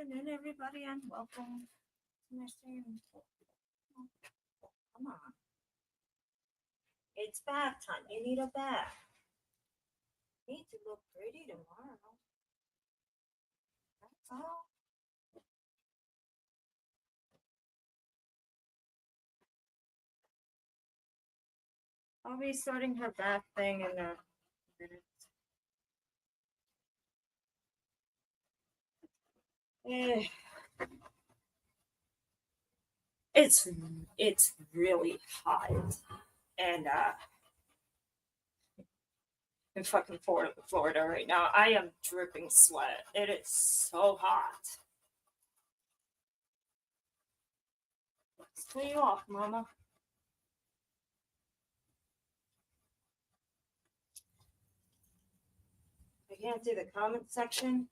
afternoon, everybody, and welcome to my stream. Come on. It's bath time. You need a bath. You need to look pretty tomorrow. That's all. I'll be starting her bath thing in a minute. It's really hot, and in fucking Florida right now, I am dripping sweat. It is so hot. Let's clean you off, Mama. I can't do the comment section.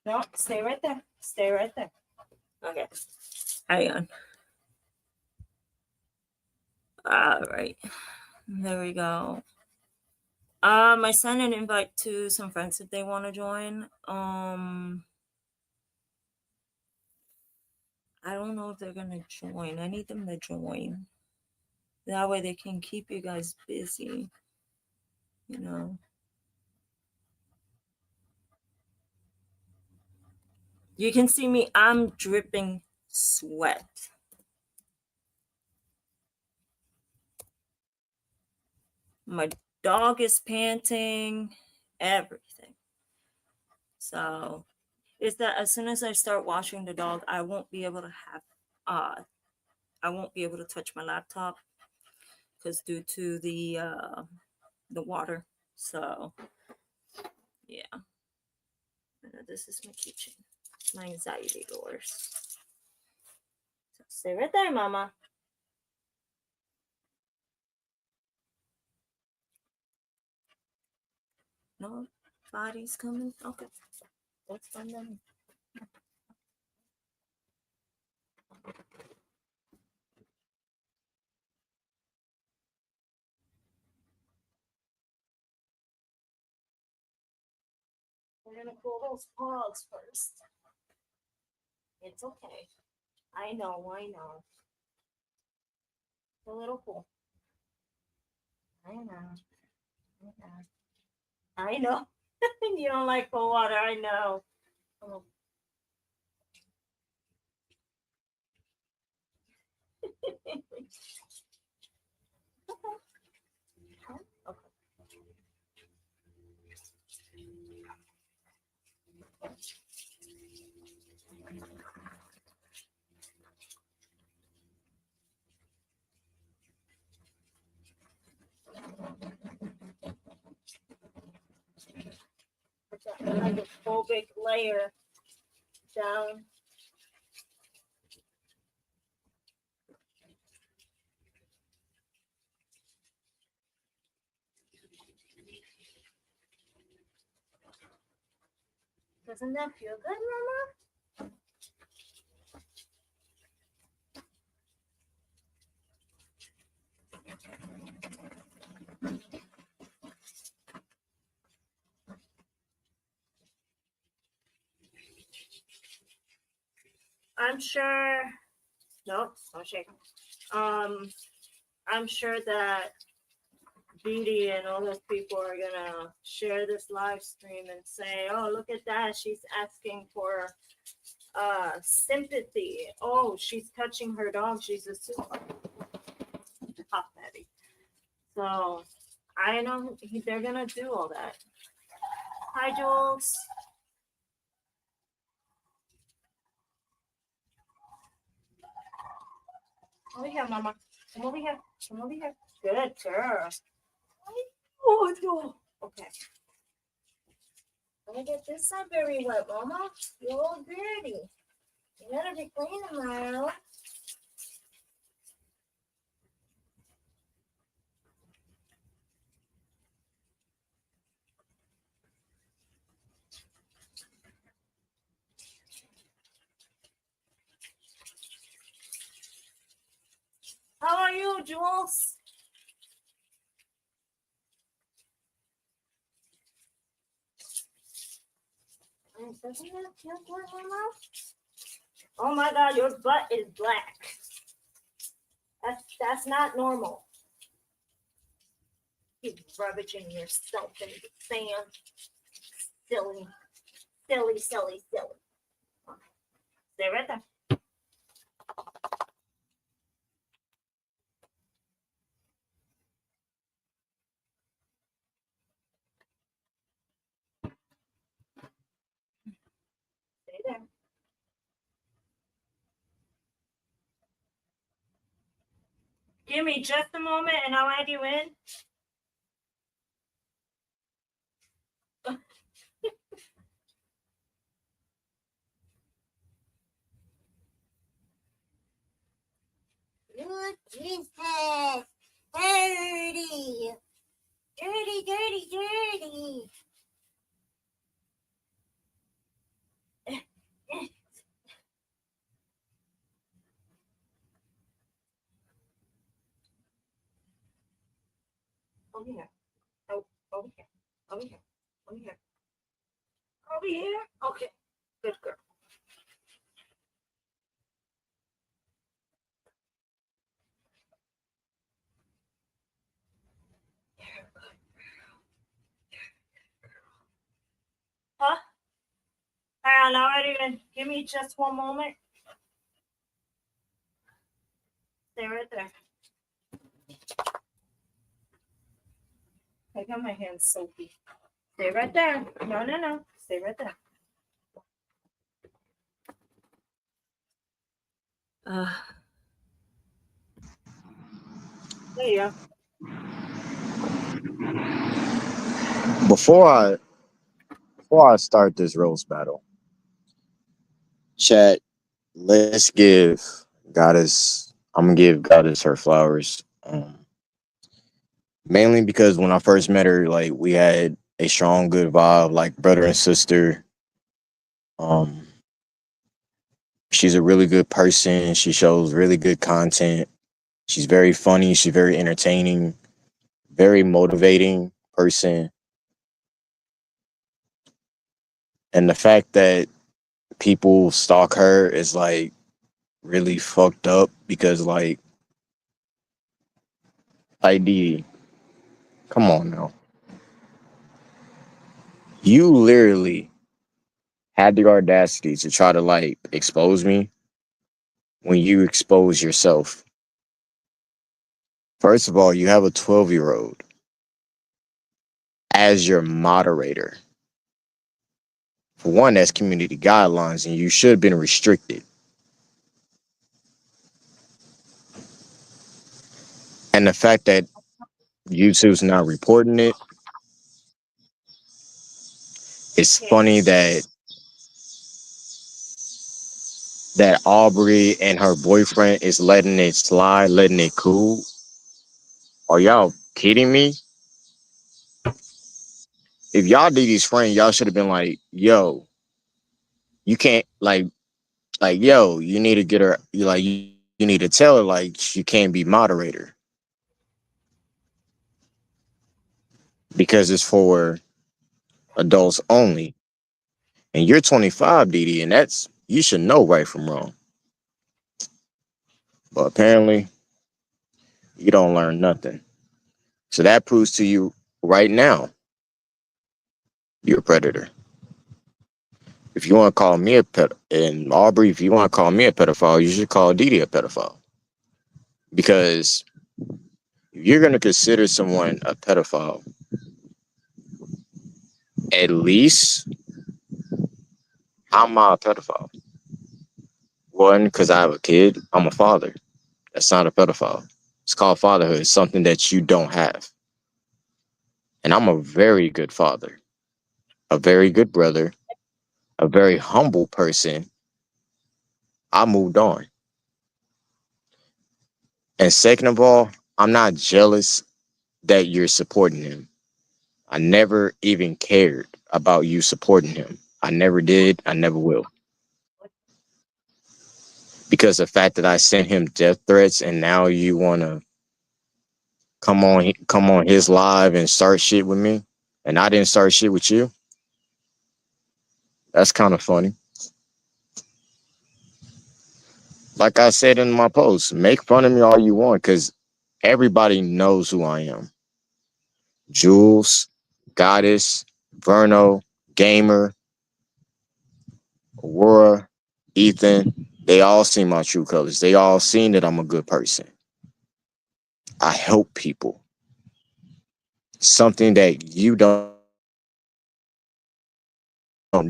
No, stay right there. Stay right there. Okay. Hang on. All right. There we go. I sent an invite to some friends if they want to join. I don't know if they're gonna join. I need them to join. That way they can keep you guys busy. You know. You can see me, I'm dripping sweat. My dog is panting, everything. So is that as soon as I start washing the dog, I won't be able to have I won't be able to touch my laptop because due to the water. So yeah. This is my kitchen. My anxiety lures. So stay right there, Mama. No body's coming. Okay. That's fine then. We're gonna cool those paws first. It's okay. I know. It's a little cool. I know. You don't like cold water, I know. Oh. Like a full big layer down. Doesn't that feel good, Mama? I'm sure. Nope, don't shake. I'm sure that Beauty and all those people are gonna share this live stream and say, "Oh, look at that! She's asking for sympathy. Oh, she's touching her dog. She's a super Dog Maddie." So I know they're gonna do all that. Hi, Jules. Over here, Mama. Come over here. Come over here. Good girl. Oh, no. Okay. Let me get this side very wet, Mama. You're all dirty. You better be clean tomorrow. How are you, Jules? Oh my God, your butt is black. That's not normal. You rubbishing yourself in the sand. Silly, silly, silly, silly. Stay right there. Stay there. Give me just a moment and I'll add you in. Look, Jesus. Dirty. Dirty, dirty, dirty. Over here. Oh, over here. Over here. Over here. Over here. Okay. Good girl. Huh? Alright, now ready to give me just one moment. Stay right there. I got my hands soapy. Stay right there. No, no, no. Stay right there. There you go. Before I start this roast battle, chat, let's give Goddess. I'm gonna give Goddess her flowers. Mainly because when I first met her, like we had a strong, good vibe, like brother and sister. Um, she's a really good person. She shows really good content. She's very funny. She's very entertaining. Very motivating person. And the fact that people stalk her is like really fucked up because like Dee, come on now. You literally had the audacity to try to like expose me when you expose yourself. First of all, you have a 12-year-old as your moderator. For one, that's community guidelines and you should have been restricted. And the fact that YouTube's not reporting it, it's funny that Aubrey and her boyfriend is letting it slide, letting it cool. Are y'all kidding me? If y'all Didi's friend, y'all should have been like, yo, you can't like, yo, you need to get her you need to tell her like she can't be moderator. Because it's for adults only. And you're 25, Didi, and that's you should know right from wrong. But apparently you don't learn nothing. So that proves to you right now you're a predator. If you want to call me a pet, and Aubrey, if you want to call me a pedophile, you should call Didi a pedophile. Because if you're going to consider someone a pedophile, at least I'm not a pedophile. One, because I have a kid, I'm a father. That's not a pedophile. It's called fatherhood. It's something that you don't have. And I'm a very good father, a very good brother, a very humble person. I moved on. And second of all, I'm not jealous that you're supporting him. I never even cared about you supporting him. I never did. I never will. Because the fact that I sent him death threats and now you want to come on his live and start shit with me, and I didn't start shit with you. That's kind of funny. Like I said in my post, make fun of me all you want because everybody knows who I am. Jules, Goddess, Verno, Gamer, Aurora, Ethan, they all see my true colors. They all seen that I'm a good person. I help people. Something that you don't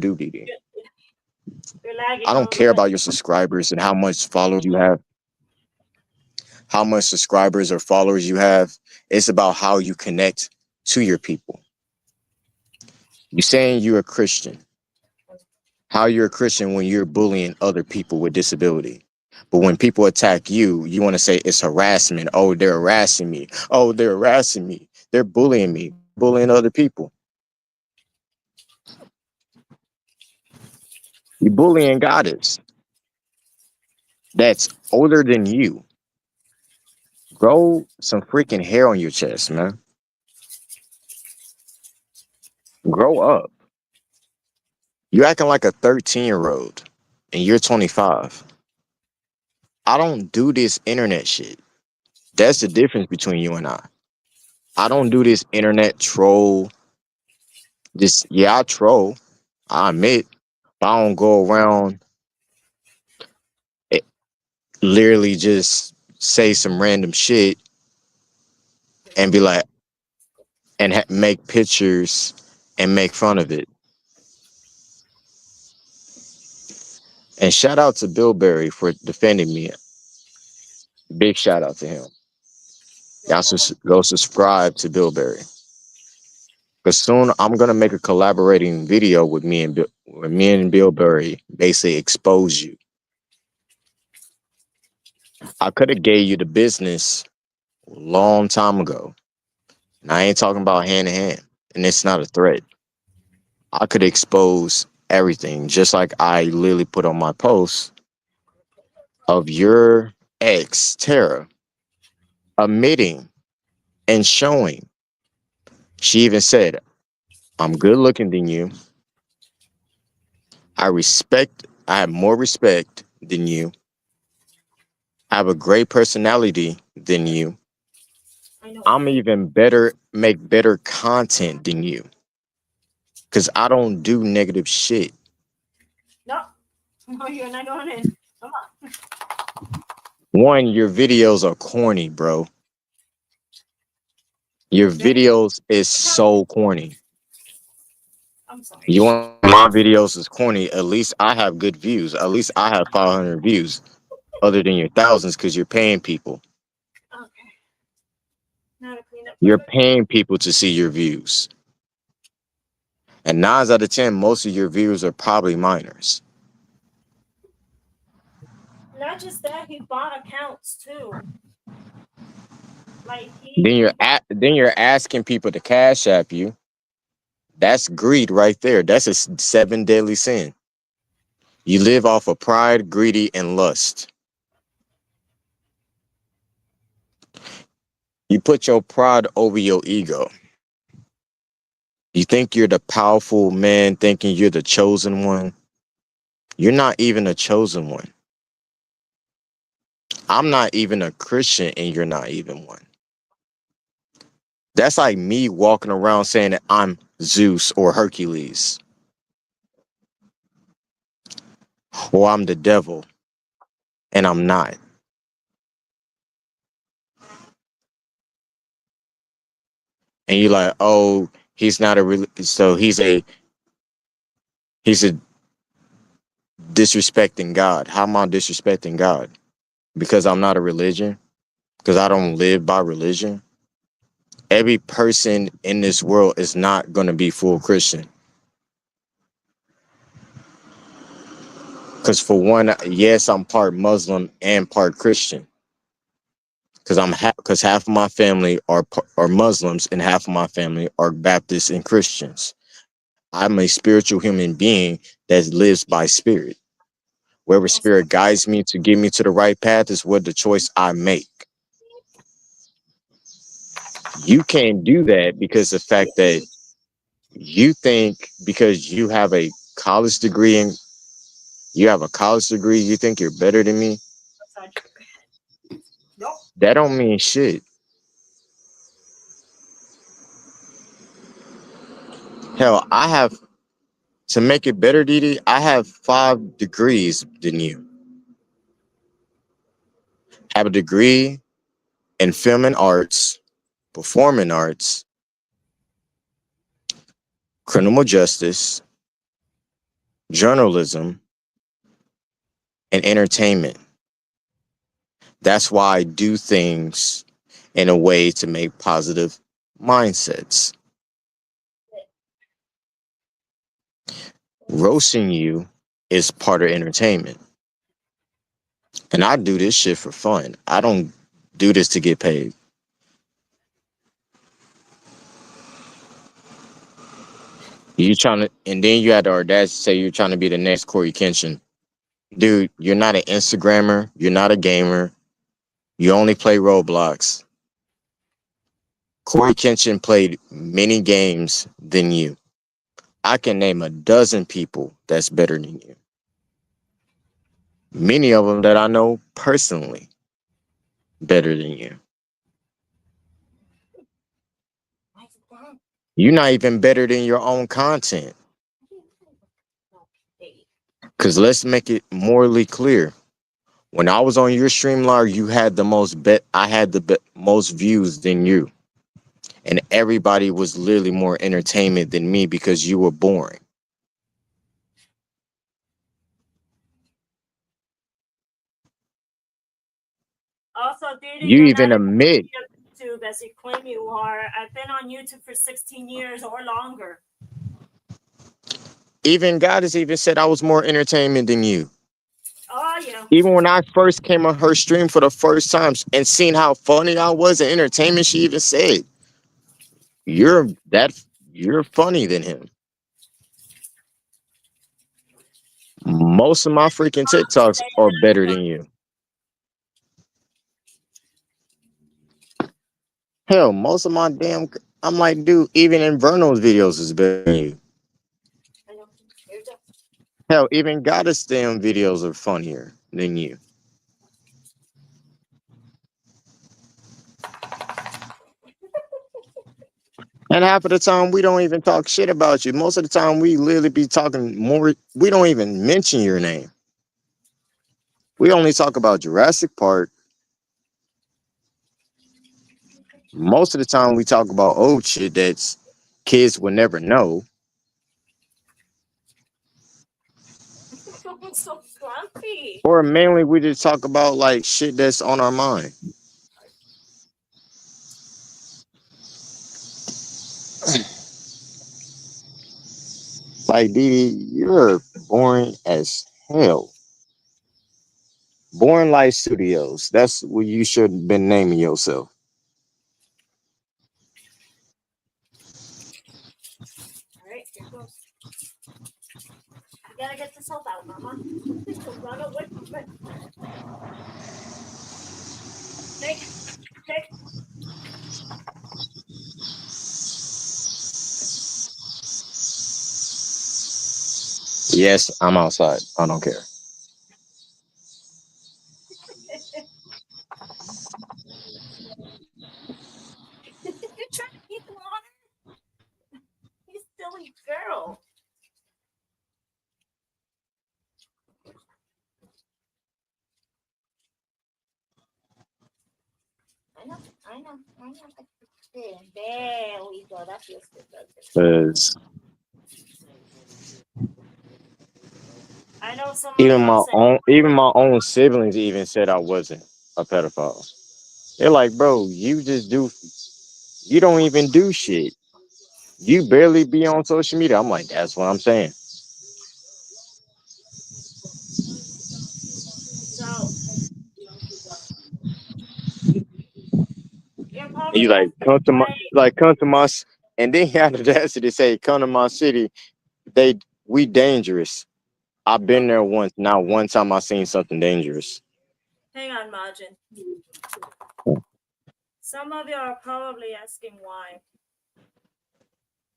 do, Didi. You're, I don't you're care lagging about a your little bit. subscribers and how much subscribers or followers you have. It's about how you connect to your people. You saying you're a Christian. How you're a Christian when you're bullying other people with disability. But when people attack you, you want to say it's harassment. Oh, they're harassing me. Oh, they're harassing me. They're bullying me. But you're bullying other people. You're bullying goddess that's older than you. Grow some freaking hair on your chest, man. Grow up. You're acting like a 13-year-old and you're 25. I don't do this internet shit. That's the difference between you and I. I don't do this internet troll. Just, yeah, I troll. I admit. But I don't go around eh, literally just say some random shit and be like, and make pictures and make fun of it. And shout out to Bill Berry for defending me. Big shout out to him. Y'all should go subscribe to Bill Berry. Because soon I'm gonna make a collaborating video with me and Bill Berry basically expose you. I could have gave you the business a long time ago. And I ain't talking about hand to hand. And it's not a threat. I could expose everything, just like I literally put on my post of your ex, Tara, admitting and showing. She even said, I'm good looking than you. I have more respect than you. I have a great personality than you. I know. I'm even better, make better content than you. Cause I don't do negative shit. No, no, you're not doing it. Come on. One, your videos are corny, bro. Your Thank you. videos is so corny. I'm sorry. You want to say my videos is corny? At least I have good views. At least I have 500 views, other than your thousands, because you're paying people. Okay. Now to clean up You're perfect. paying people to see your views. And 9 out of 10, most of your views are probably minors. Not just that, he bought accounts too. Like Then you're asking people to cash app you. That's greed right there. That's a seven deadly sin. You live off of pride, greedy, and lust. You put your pride over your ego. You think you're the powerful man, thinking you're the chosen one. You're not even a chosen one. I'm not even a Christian, and you're not even one. That's like me walking around saying that I'm Zeus or Hercules, or I'm the devil, and I'm not. And you're like, oh, he's not so he's a disrespecting God. How am I disrespecting God? Because I'm not a religion? Because I don't live by religion? Every person in this world is not going to be full Christian. Because for one, yes, I'm part Muslim and part Christian. Because because half of my family are Muslims and half of my family are Baptists and Christians. I'm a spiritual human being that lives by spirit. Wherever That's spirit guides me to get me to the right path is what the choice I make. You can't do that because the fact that you think because you have a college degree and you have a college degree, you think you're better than me? That's not true. Nope. That don't mean shit. Hell, I have to make it better, Didi. I have 5 degrees than you. Have a degree in film and arts, performing arts, criminal justice, journalism, and entertainment. That's why I do things in a way to make positive mindsets. Roasting you is part of entertainment. And I do this shit for fun. I don't do this to get paid. You trying to, and then you had the audacity to say you're trying to be the next Corey Kenshin. Dude, you're not an Instagrammer. You're not a gamer. You only play Roblox. Corey Kenshin played many games than you. I can name a dozen people that's better than you. Many of them that I know personally better than you. You're not even better than your own content. Because let's make it morally clear. When I was on your stream log, you had the most bet. I had the most views than you, and everybody was literally more entertainment than me because you were boring. Also, Didi, You you're even not as admit, on YouTube as you claim you are. I've been on YouTube for 16 years or longer. even God has even said I was more entertainment than you. Oh, yeah. Even when I first came on her stream for the first time and seen how funny I was in entertainment, she even said, "You're that you're funny than him." Most of my freaking TikToks are better than you. Hell, most of my damn, I'm like, dude, even Inverno's videos is better than you. Hell, even Goddess damn videos are funnier than you. And half of the time, we don't even talk shit about you. Most of the time, we literally be talking more. We don't even mention your name. We only talk about Jurassic Park. Most of the time, we talk about old shit that's kids would never know. I'm so grumpy. Or mainly, we just talk about like shit that's on our mind. Like, Didi, you're boring as hell. Born Life Studios. That's what you should have been naming yourself. All right, here goes. You gotta get yourself out, Mama. So run away from it. Take, take. Yes, I'm outside. I don't care. You're trying to eat the water? You silly girl. I know, I know, I know. There we go. That feels good. That feels good. Because I know some of y'all say, even my own siblings even said I wasn't a pedophile. They're like, bro, you don't even do shit. You barely be on social media. I'm like, that's what I'm saying. so you're And you probably like asking why. come to my and then he had the audacity to say, come to my city. We dangerous. I've been there once. Not one time I seen something dangerous. Hang on, Majin. Some of you are probably asking why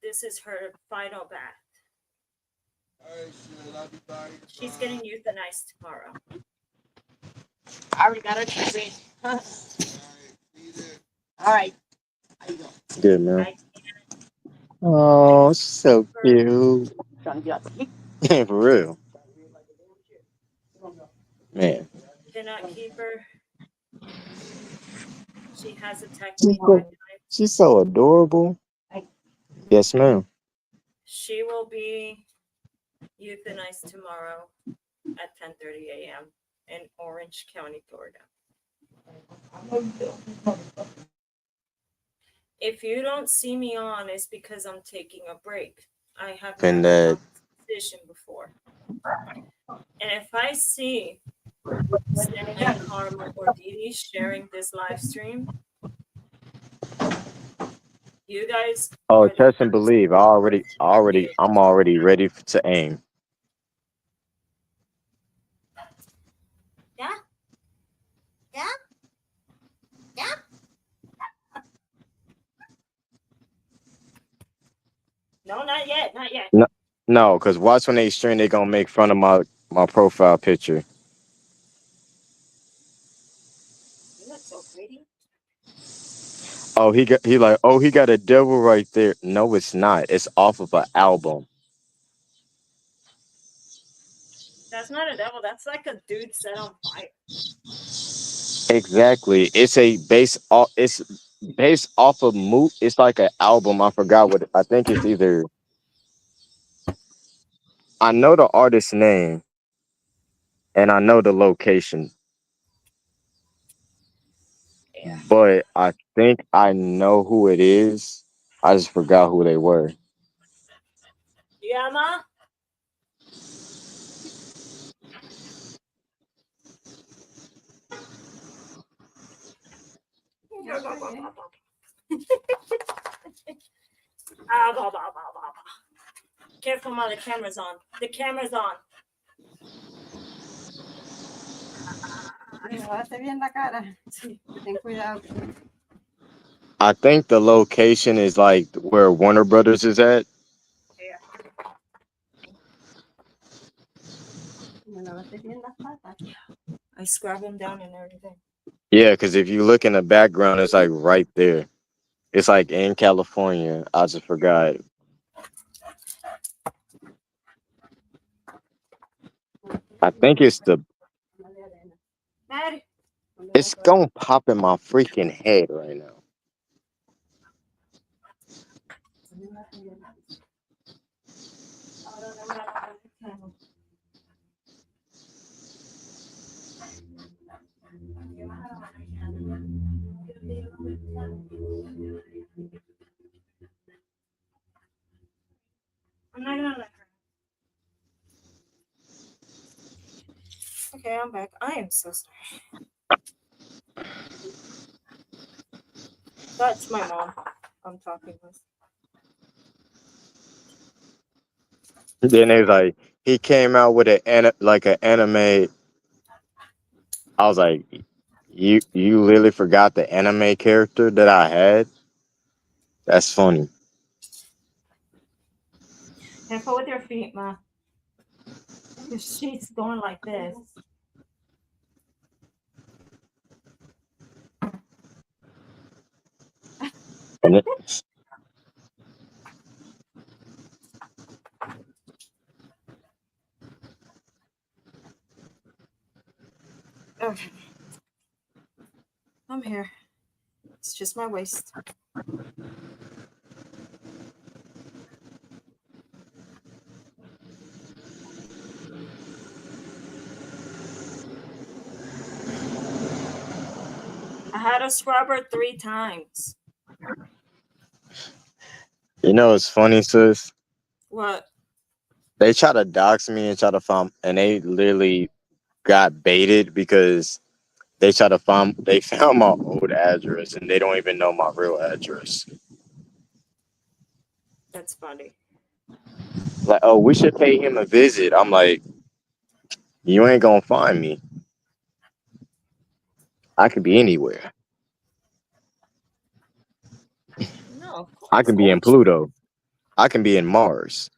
this is her final bath. She's getting euthanized tomorrow. I already got her treatment. All right. How you doing? Good, man. I Oh, so keeper. cute. Trying to get out the heat. For real, man. Cannot keep her. She has attacked She's me so, 5 times. she's so adorable. Yes, ma'am. She will be euthanized tomorrow at 10:30 a.m. in Orange County, Florida. If you don't see me on, it's because I'm taking a break. I have And never that done this position before. And if I see Stanley, Karma, or Didi sharing this live stream, you guys oh, are the trust and first believe. to be able I'm to know. already ready to aim. Yeah, yeah, yeah. No, not yet, not yet. No, no, because watch when they stream, they gonna make fun of my profile picture. You look so pretty. Oh, he got a devil right there. No, it's not. It's off of an album. That's not a devil. That's like a dude set on fire. Exactly. It's based off of it's like an album. I forgot what I think it's either I know the artist's name and I know the location, Yeah. but I think I know who it is. I just forgot who they were. Yeah, ma. Ah, blah, blah, blah, blah, blah. Careful, ma. The camera's on. The camera's on. Me lavaste bien la cara. Sí. Ten cuidado. I think the location is like where Warner Brothers is at. Yeah. Me lavaste bien las patas. I scrub him down and everything. Yeah, because if you look in the background, it's like right there. It's like in California. I just forgot. I think it's the. Maddie. It's gonna pop in my freaking head right now. I'm not gonna let her. Okay, I'm back. I am so sorry. That's my mom I'm talking with. Then it's like he came out with like an anime. I was like, you literally forgot the anime character that I had. That's funny. Careful with your feet, ma. Because she's going like this. And it, Okay. I'm here. It's just my waist. I had to scrub her 3 times. it's funny, sis. What? They try to dox me and try to find, and they literally got baited because they found my old address and they don't even know my real address. That's funny. Like, oh, we should pay him a visit. I'm like, you ain't gonna find me. I could be anywhere. No, of I course. can be in Orange. Pluto. I can be in Mars.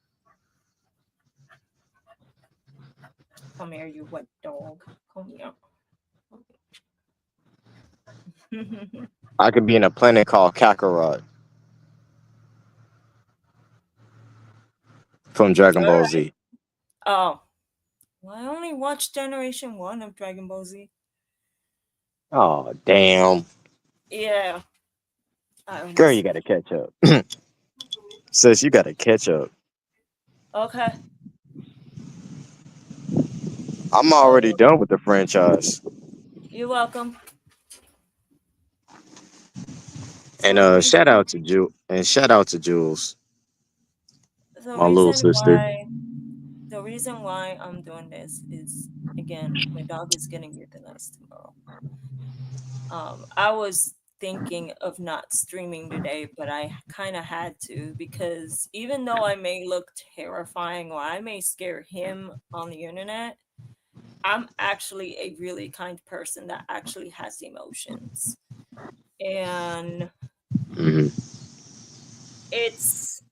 Come here, you wet dog. Come here. I could be in a planet called Kakarot from Dragon All Ball right. Z. Oh, well, I only watched Generation 1 of Dragon Ball Z. Oh, damn. Yeah, I only Girl, you see. gotta catch up. Sis, you gotta catch up. Okay. I'm already Oh, done with the franchise. you're welcome. And So the reason shout out to Jules, the my little reason sister. why the reason why I'm doing this is, again, my dog is getting euthanized tomorrow. I was thinking of not streaming today, but I kind of had to because even though I may look terrifying or I may scare him on the internet, I'm actually a really kind person that actually has emotions. And Hmm. it's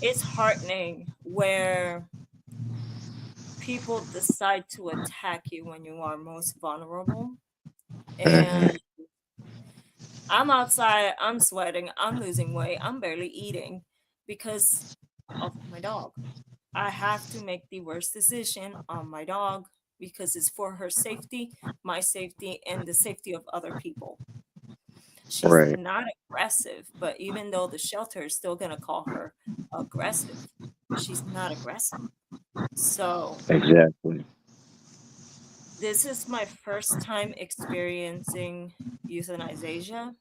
it's heartening where people decide to attack you when you are most vulnerable. Hmm. And I'm outside, I'm sweating, I'm losing weight, I'm barely eating because of my dog. I have to make the worst decision on my dog because it's for her safety, my safety, and the safety of other people. She's Right. not aggressive, but even though the shelter is still going to call her aggressive, she's not aggressive. So, Exactly. this is my first time experiencing euthanization.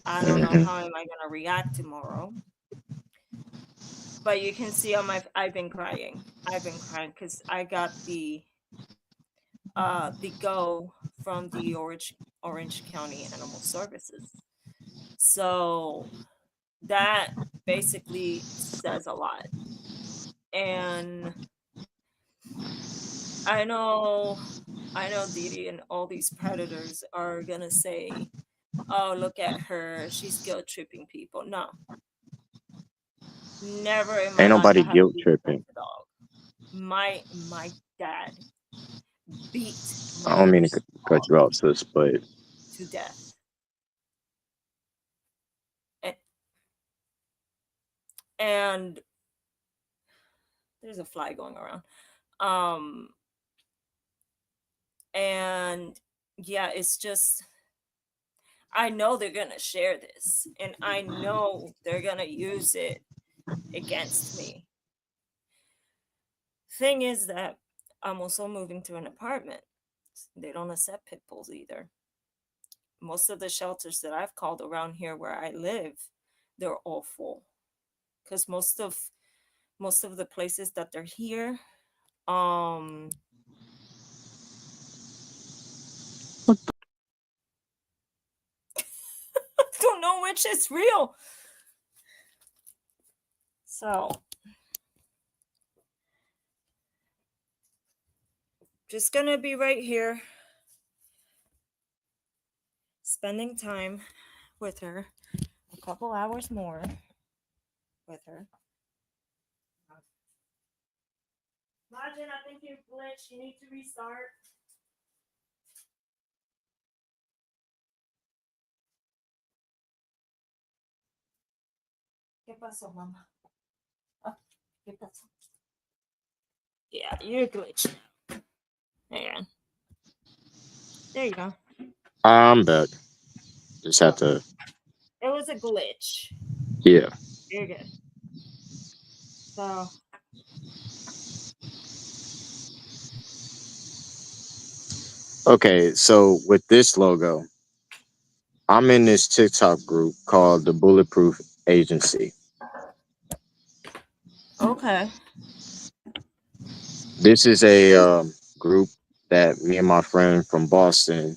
I don't know Hmm. how am I going to react tomorrow, but you can see on my I've been crying. I've been crying cuz I got the go from the Orange County Animal Services. So, that basically says a lot. And I know I know Didi and all these predators are gonna say, "Oh, look at her, she's guilt tripping people." No, never in my Ain't life I nobody have guilt beaten tripping. a dog. My dad beat I my don't mean to first cut dog you off, sis, but to death, and, and there's a fly going around. Um, and yeah, it's just I know they're gonna share this, and I know they're gonna use it against me. Thing is that I'm also moving to an apartment. They don't accept pit bulls either. Most of the shelters that I've called around here where I live, they're all full. Because most of the places that they're here, um, don't know which is real. So just gonna be right here, spending time with her, a couple hours more with her. Imagine, I think you glitched. You need to restart. ¿Qué pasó, mamá? Ah, ¿qué pasó? Yeah, you're glitched. Hang on. There you go. I'm back. Just Oh, had to, it was a glitch. yeah. You're good. So, Okay, so with this logo, I'm in this TikTok group called the Bulletproof Agency. okay. This is a group that me and my friend from Boston,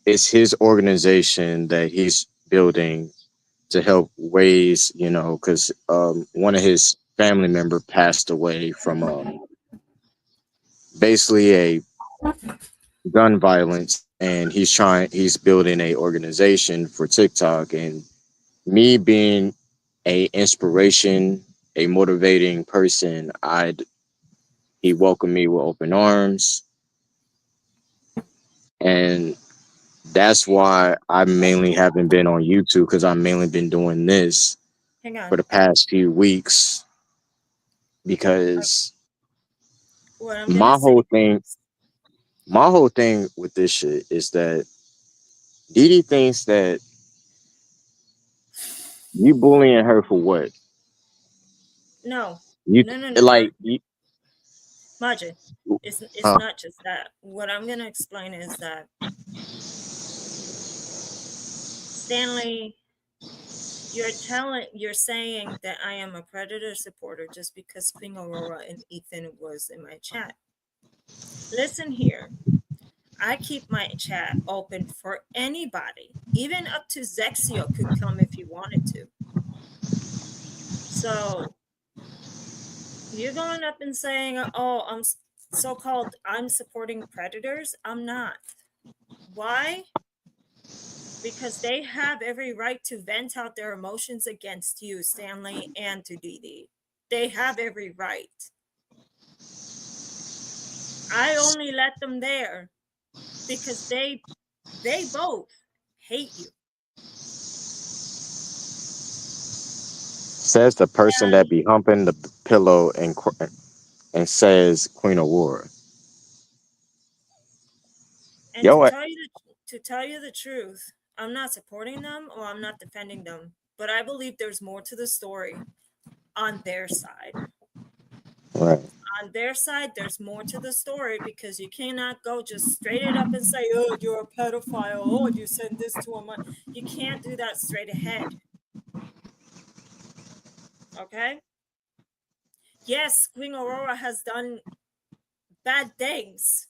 it's his organization that he's building to help raise, because one of his family member passed away from basically a gun violence, and he's building a organization for TikTok. And me being a inspiration, a motivating person, He welcomed me with open arms, and that's why I mainly haven't been on YouTube because I've mainly been doing this Hang for on. the past few weeks Uh, because what I'm gonna my say whole thing, is, my whole thing with this shit is that Didi thinks that you bullying her for what? no, You no, no, no, no, like, you, Majid. It's huh? not just that. What I'm gonna explain is that Stanley, you're saying that I am a predator supporter just because Queen Aurora and Ethan was in my chat. Listen here. I keep my chat open for anybody, even up to Zexio could come if he wanted to. So you're going up and saying, "Oh, so-called I'm supporting predators." I'm not. Why? Because they have every right to vent out their emotions against you, Stanley, and to Dee Dee. They have every right. I only let them there because they both hate you. Says the person that And be humping the pillow and says Queen Aurora. and Yo, to tell you the truth, I'm not supporting them or I'm not defending them, but I believe there's more to the story on their side. right. On their side, there's more to the story because you cannot go just straight it up and say, "Oh, you're a pedophile. Oh, you send this to a man." You can't do that straight ahead. Okay? Yes, Queen Aurora has done bad things,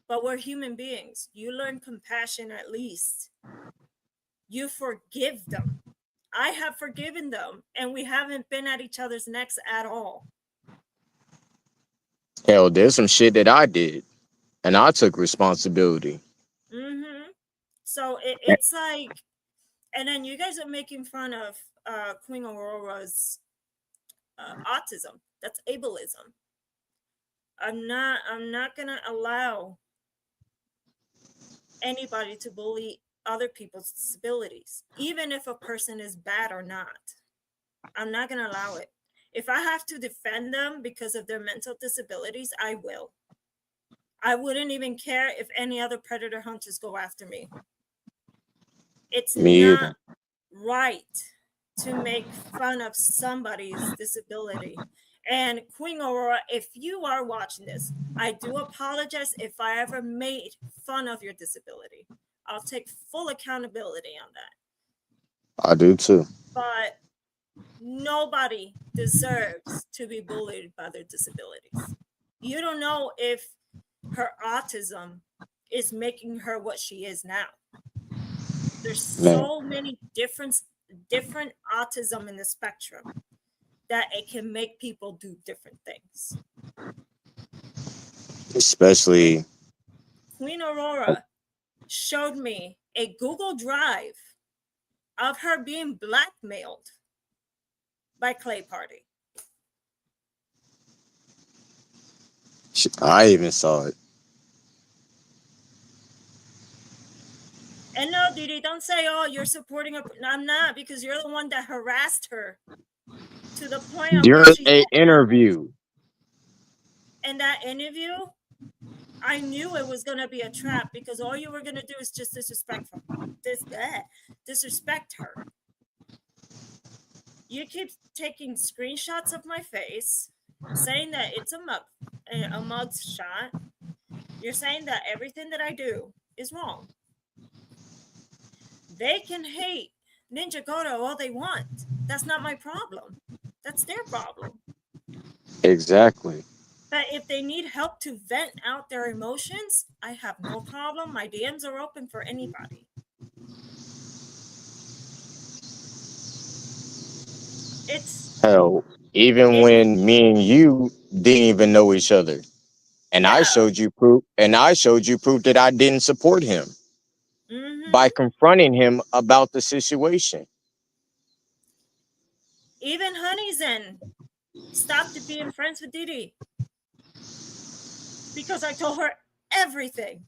but we're human beings. You learn compassion at least. You forgive them. I have forgiven them, and we haven't been at each other's necks at all. Hell, there's some shit that I did, and I took responsibility. Mm-hmm. So it's like, and then you guys are making fun of Queen Aurora's autism. That's ableism. I'm not gonna allow anybody to bully other people's disabilities, even if a person is bad or not. I'm not gonna allow it. If I have to defend them because of their mental disabilities, I will. I wouldn't even care if any other predator hunters go after me. It's Me not either. right to make fun of somebody's disability. And Queen Aurora, if you are watching this, I do apologize if I ever made fun of your disability. I'll take full accountability on that. I do too. But nobody deserves to be bullied by their disabilities. You don't know if her autism is making her what she is now. There's Man, so many different autism in the spectrum that it can make people do different things. especially Queen Aurora showed me a Google Drive of her being blackmailed by Clay Party. I even saw it. And no, Didi, don't say, "Oh, you're supporting her." No, I'm not, because you're the one that harassed her to the point of where During she a had interview. in that interview. I knew it was gonna be a trap because all you were gonna do is just disrespect her. You keep taking screenshots of my face, saying that it's a mug shot. You're saying that everything that I do is wrong. They can hate Ninja Goto all they want. That's not my problem. That's their problem. Exactly. But if they need help to vent out their emotions, I have no problem. My DMs are open for anybody. It's Hell, even it when me and you didn't even know each other, and I yeah. showed you proof, that I didn't support him by Mm-hmm. confronting him about the situation. Even Honeyzen stopped being friends with Didi. because I told her everything.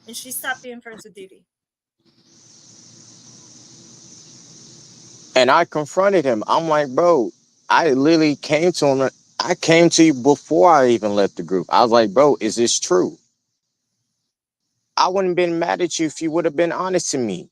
And she stopped being friends with Didi. And I confronted him. I'm like, bro, I literally came to him. I came to you before I even left the group. I was like, bro, is this true? I wouldn't have been mad at you if you would have been honest to me.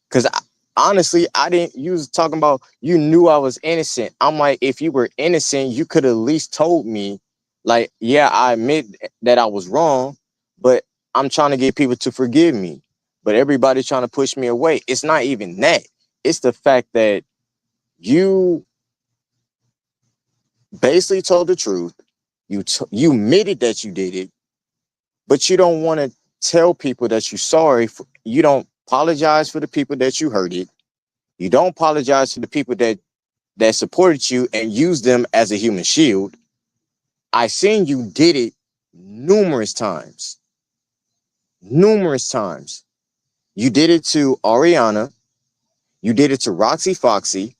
Because honestly, I didn't. You was talking about you knew I was innocent. I'm like, if you were innocent, you could at least told me, like, yeah, I admit that I was wrong, but I'm trying to get people to forgive me. But everybody's trying to push me away. It's not even that. It's the fact that you basically told the truth. You admitted that you did it, but you don't want to tell people that you're sorry. You don't apologize for the people that you hurted. You don't apologize to the people that supported you and used them as a human shield. I seen you did it numerous times. Numerous times. You did it to Ariana. You did it to Roxy Foxy.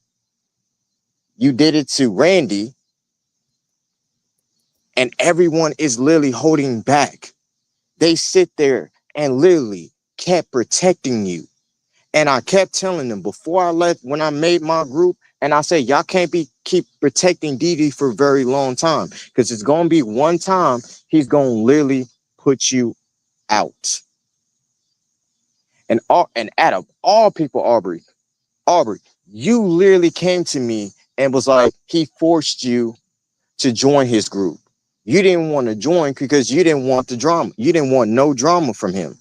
You did it to Randy. And everyone is literally holding back. They sit there and literally kept protecting you. And I kept telling them before I left, when I made my group, and I said, y'all can't keep protecting Didi for a very long time. Because it's gonna be one time he's gonna literally put you out. And out of all people, Aubrey, you literally came to me and was like, he forced you to join his group. You didn't want to join because you didn't want the drama. You didn't want no drama from him.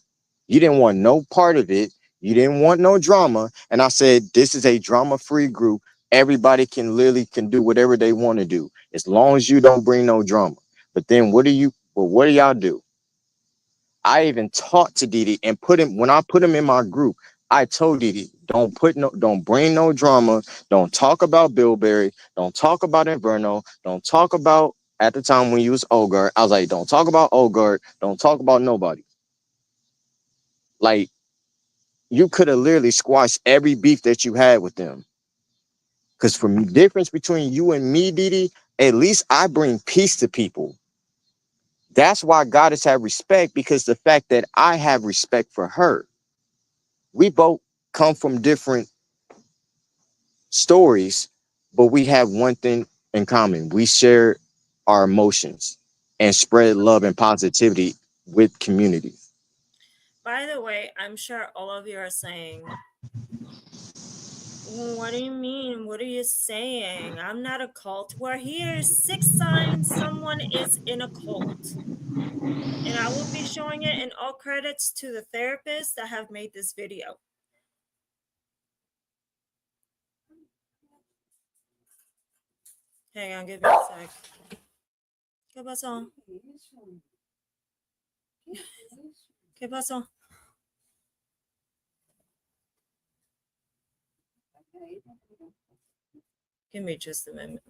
You didn't want no part of it. You didn't want no drama. And I said, this is a drama-free group. Everybody can do whatever they want to do as long as you don't bring no drama. But then what do y'all do? I even talked to Didi and put him when I put him in my group. I told Didi, don't bring no drama. Don't talk about Billberry. Don't talk about Inverno. Don't talk about at the time when you was Ogard. I was like, don't talk about Ogard. Don't talk about nobody. Like you could have literally squashed every beef that you had with them. Because for me, difference between you and me, Didi, at least I bring peace to people. That's why Goddess have respect because the fact that I have respect for her. We both come from different stories, but we have one thing in common. We share our emotions and spread love and positivity with community. By the way, I'm sure all of you are saying, what do you mean? What are you saying? I'm not a cult. Well, here's 6 signs someone is in a cult. And I will be showing it in all credits to the therapists that have made this video. Hang on, give me a sec. ¿Qué pasó? ¿Qué pasó? Give me just a minute.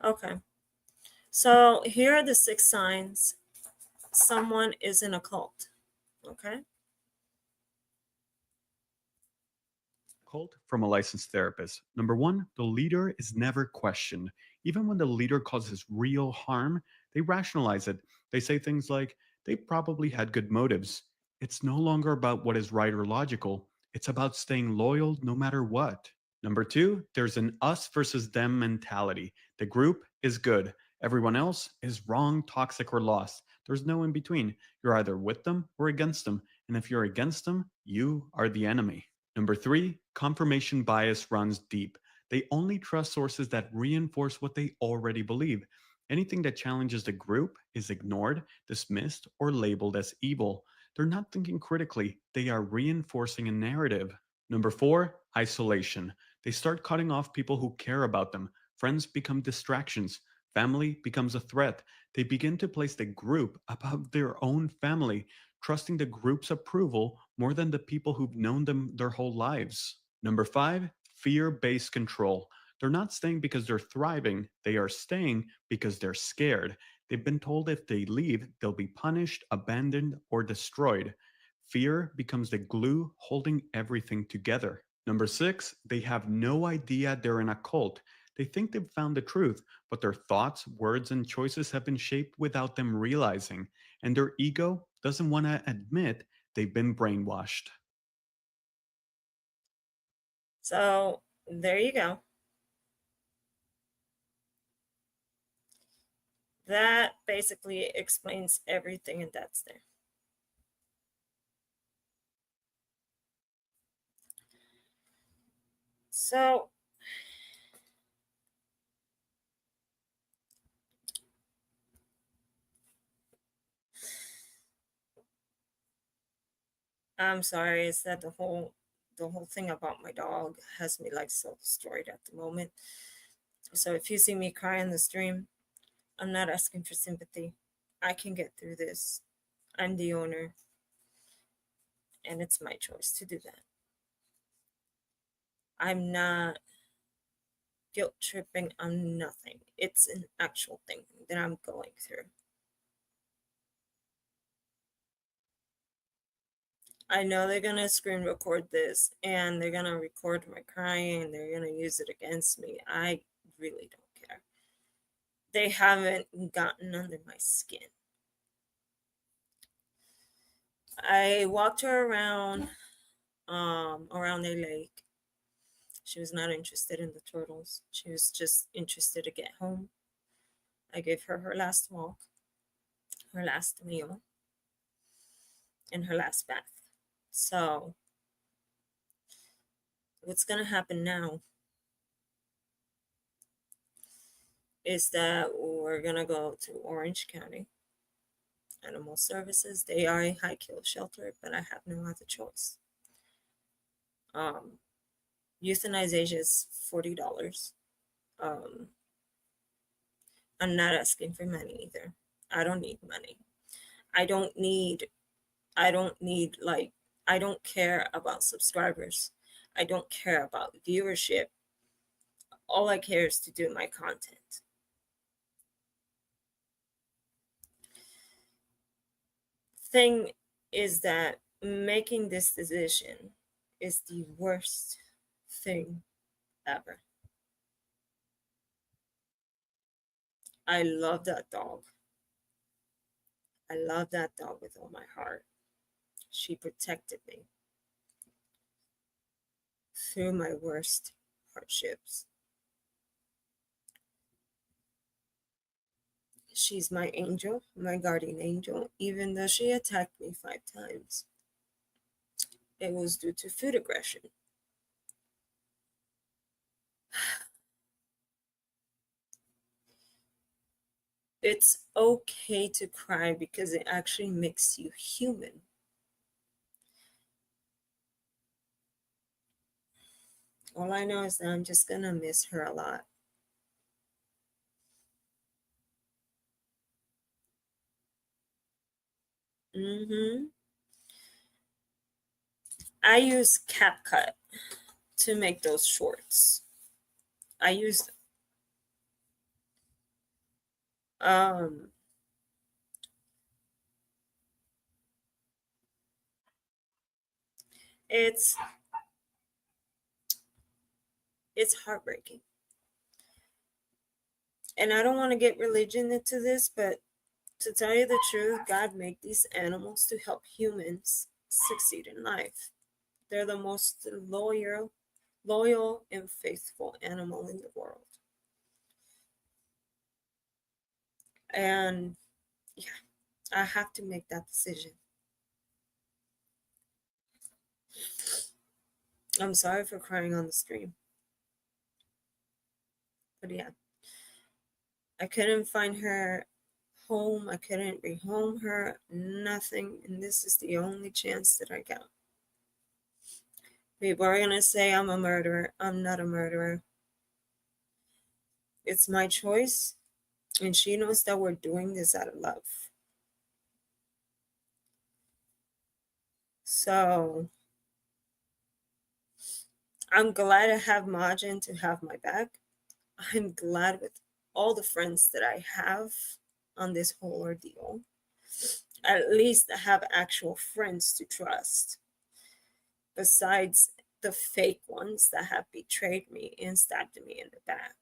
Okay. So here are the 6 signs someone is in a cult. Okay. Cult from a licensed therapist. Number one, the leader is never questioned. Even when the leader causes real harm, they rationalize it. They say things like, they probably had good motives. It's no longer about what is right or logical, it's about staying loyal no matter what. Number two, there's an us versus them mentality. The group is good, everyone else is wrong, toxic, or lost. There's no in between. You're either with them or against them. And if you're against them, you are the enemy. Number 3, confirmation bias runs deep. They only trust sources that reinforce what they already believe. Anything that challenges the group is ignored, dismissed, or labeled as evil. They're not thinking critically, they are reinforcing a narrative. Number 4, isolation. They start cutting off people who care about them. Friends become distractions. Family becomes a threat. They begin to place the group above their own family, trusting the group's approval more than the people who've known them their whole lives. Number 5, fear based control. They're not staying because they're thriving, they are staying because they're scared. They've been told if they leave, they'll be punished, abandoned, or destroyed. Fear becomes the glue holding everything together. Number 6, they have no idea they're in a cult. They think they've found the truth, but their thoughts, words, and choices have been shaped without them realizing, and their ego doesn't want to admit they've been brainwashed. So there you go. That basically explains everything, and that's there. So I'm sorry, is that the whole thing about my dog has me like so destroyed at the moment. So if you see me cry in the stream, I'm not asking for sympathy. I can get through this. I'm the owner, and it's my choice to do that. I'm not guilt tripping on nothing. It's an actual thing that I'm going through. I know they're gonna screen record this and they're gonna record my crying and they're gonna use it against me. I really don't care. They haven't gotten under my skin. I walked her around a lake. She was not interested in the turtles. She was just interested to get home. I gave her her last walk, her last meal, and her last bath. So what's gonna happen now is that we're gonna go to Orange County Animal Services. They are a high kill shelter, but I have no other choice. Euthanization is $40. I'm not asking for money either. I don't need money. I don't need like, I don't care about subscribers. I don't care about viewership. All I care is to do my content. Thing is that making this decision is the worst thing ever. I love that dog. I love that dog with all my heart. She protected me through my worst hardships. She's my angel, my guardian angel, even though she attacked me 5 times. It was due to food aggression. It's okay to cry because it actually makes you human. All I know is that I'm just gonna miss her a lot. I use CapCut to make those shorts. I use it's heartbreaking. And I don't want to get religion into this, but to tell you the truth, God made these animals to help humans succeed in life. They're the most loyal and faithful animal in the world. And yeah, I have to make that decision. I'm sorry for crying on the stream. But yeah, I couldn't find her home. I couldn't rehome her. Nothing. And this is the only chance that I got. People are going to say I'm a murderer. I'm not a murderer. It's my choice. And she knows that we're doing this out of love. So I'm glad I have Majin to have my back. I'm glad with all the friends that I have on this whole ordeal. At least I have actual friends to trust, besides the fake ones that have betrayed me and stabbed me in the back.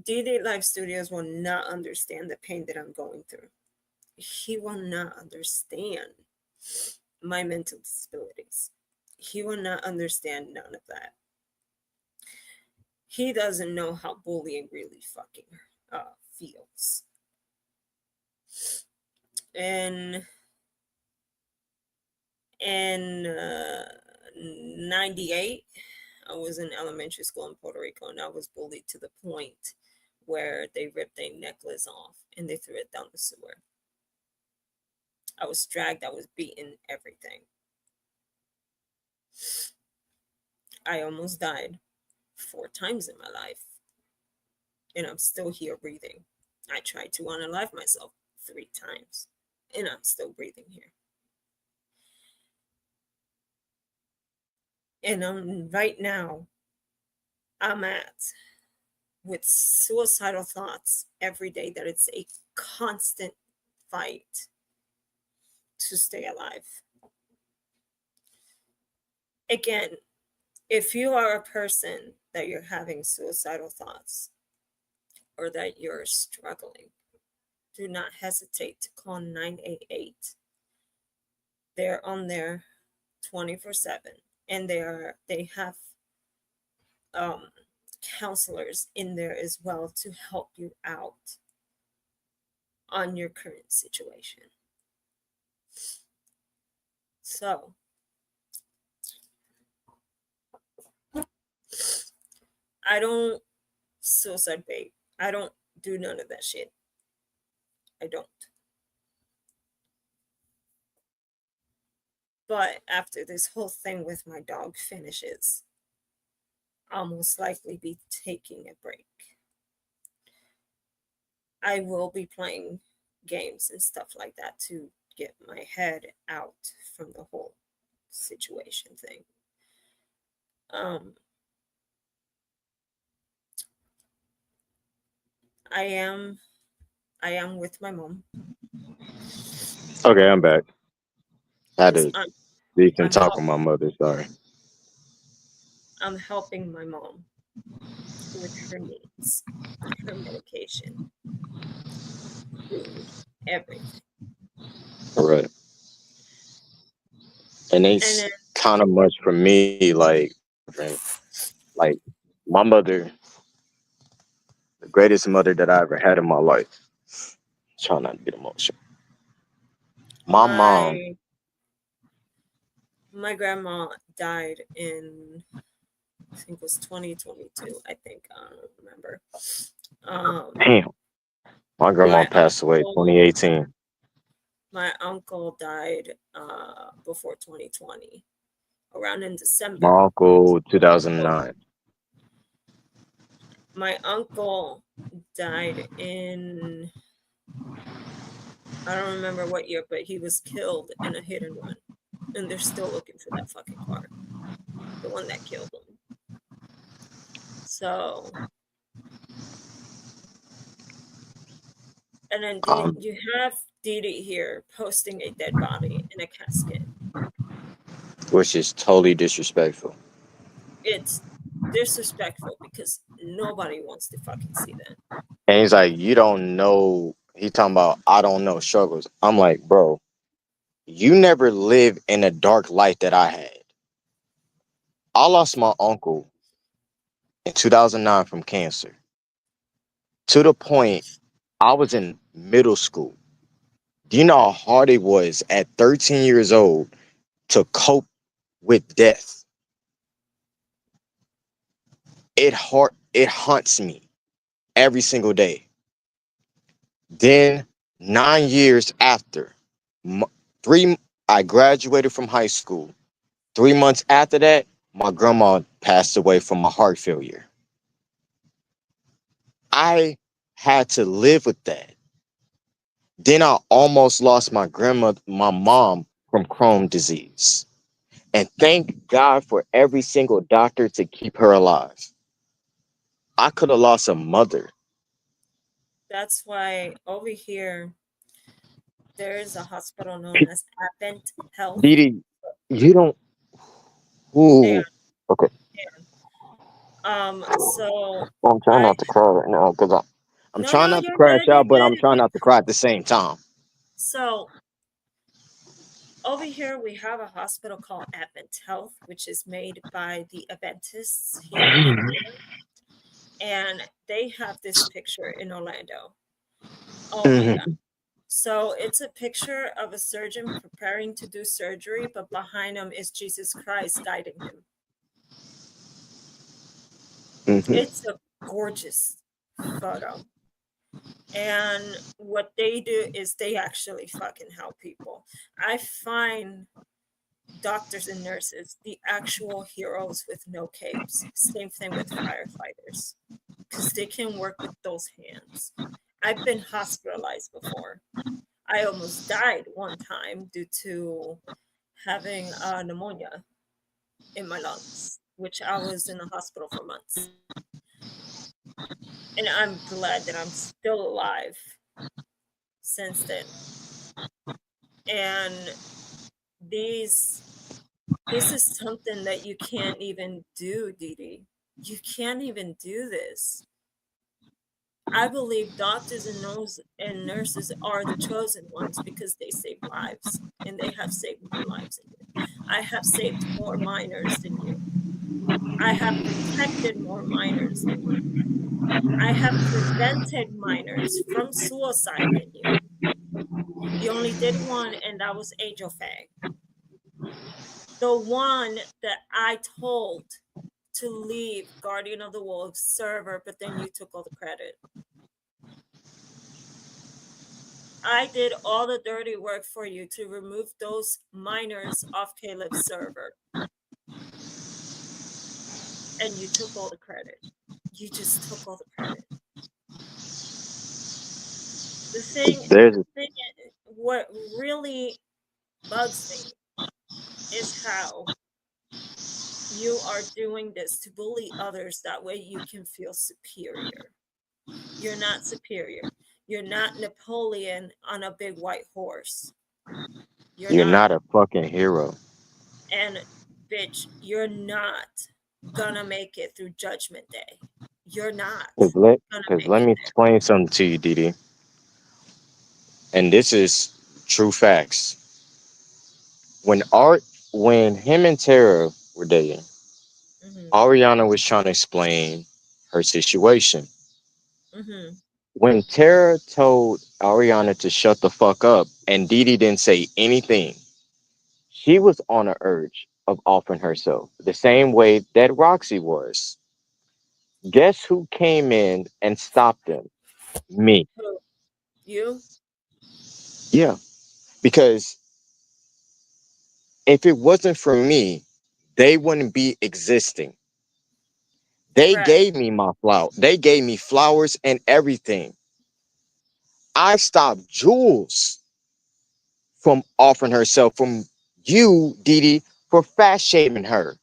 DD Live Studios will not understand the pain that I'm going through. He will not understand my mental disabilities. He will not understand none of that. He doesn't know how bullying really fucking feels. And in 98, I was in elementary school in Puerto Rico, and I was bullied to the point where they ripped a necklace off and they threw it down the sewer. I was dragged, I was beaten, everything. I almost died 4 times in my life, and I'm still here breathing. I tried to unalive myself 3 times, and I'm still breathing here. And right now, I'm at with suicidal thoughts every day, that it's a constant fight to stay alive. Again, if you are a person that you're having suicidal thoughts or that you're struggling, do not hesitate to call 988. They're on there 24/7, and they have counselors in there as well to help you out on your current situation. So I don't suicide bait. I don't do none of that shit. I don't. But after this whole thing with my dog finishes, I'll most likely be taking a break. I will be playing games and stuff like that to get my head out from the whole situation thing. I am with my mom. Okay, I'm back. Had Because to decent I'm talk with my mother. Sorry. I'm helping my mom with her needs, her medication, food, everything. All right. And And it's then kind of much for me. Like my mother, the greatest mother that I ever had in my life. Try not to get emotional. My mom, my grandma died in, I think it was 2022. I think, I don't remember. damn, my grandma My passed away uncle 2018. my uncle died before 2020, around in December. My uncle 2009. My uncle died in, I don't remember what year, but he was killed in a hit and run, and they're still looking for that fucking car, the one that killed him. So, and then you have Dee Dee here posting a dead body in a casket. Which is totally disrespectful. It's disrespectful because nobody wants to fucking see that. And he's like, you don't know. He talking about, I don't know struggles. I'm like, bro, you never lived in a dark life that I had. I lost my uncle in 2009 from cancer. To the point, I was in middle school. Do you know how hard it was at 13 years old to cope with death? It haunts me every single day. Then 9 years after, m- three I graduated from high school. 3 months after that, my grandma passed away from a heart failure. I had to live with that. Then I almost lost my mom from Crohn's disease. And thank God for every single doctor to keep her alive. I could have lost a mother. That's why over here there is a hospital known P- as Advent Health. Didi, you don't. And Ooh. Okay. so Well, I'm trying I not to cry right now because I'm no trying no not to you're crash good, you're out, but good, I'm you're trying good. not to cry at the same time. So over here we have a hospital called Advent Health, which is made by the Adventists here in Florida, and they have this picture in Orlando. Oh my God. Mhm, So it's a picture of a surgeon preparing to do surgery, but behind him is Jesus Christ guiding him. mhm. It's a gorgeous photo. And what they do is they actually fucking help people. I find doctors and nurses the actual heroes with no capes. Same thing with firefighters because they can work with those hands. I've been hospitalized before. I almost died one time due to having pneumonia in my lungs, which I was in the hospital for months. And I'm glad that I'm still alive since then. And these this is something that you can't even do, Didi. You can't even do this. I believe doctors and nurses are the chosen ones because they save lives, and they have saved more lives than you. I have saved more minors than you. I have protected more minors than you. I have prevented minors from suicide than you. You only did one, and that was Angel Fang. The one that I told to leave Guardian of the Wolves server, but then you took all the credit. I did all the dirty work for you to remove those miners off Caleb's server, and you took all the credit. You just took all the credit. There's The thing, what really bugs me is how you are doing this to bully others. That way you can feel superior. You're not superior. You're not Napoleon on a big white horse. You're you're not. not a fucking hero. And bitch, you're not gonna make it through Judgment Day. You're not gonna Cause make let it me there. explain something to you, Didi. And this is true facts. When Art, when him and Tara were dating, Mm-hmm. Ariana was trying to explain her situation. Mm-hmm. When Tara told Ariana to shut the fuck up and Didi didn't say anything, she was on an urge of offering herself the same way that Roxy was. Guess who came in and stopped them? Me. Who? You? Yeah. Because if it wasn't for me, they wouldn't be existing. They Correct. gave me my flower. They gave me flowers and everything. I stopped Jules from offering herself from you, Didi, for fat shaming her.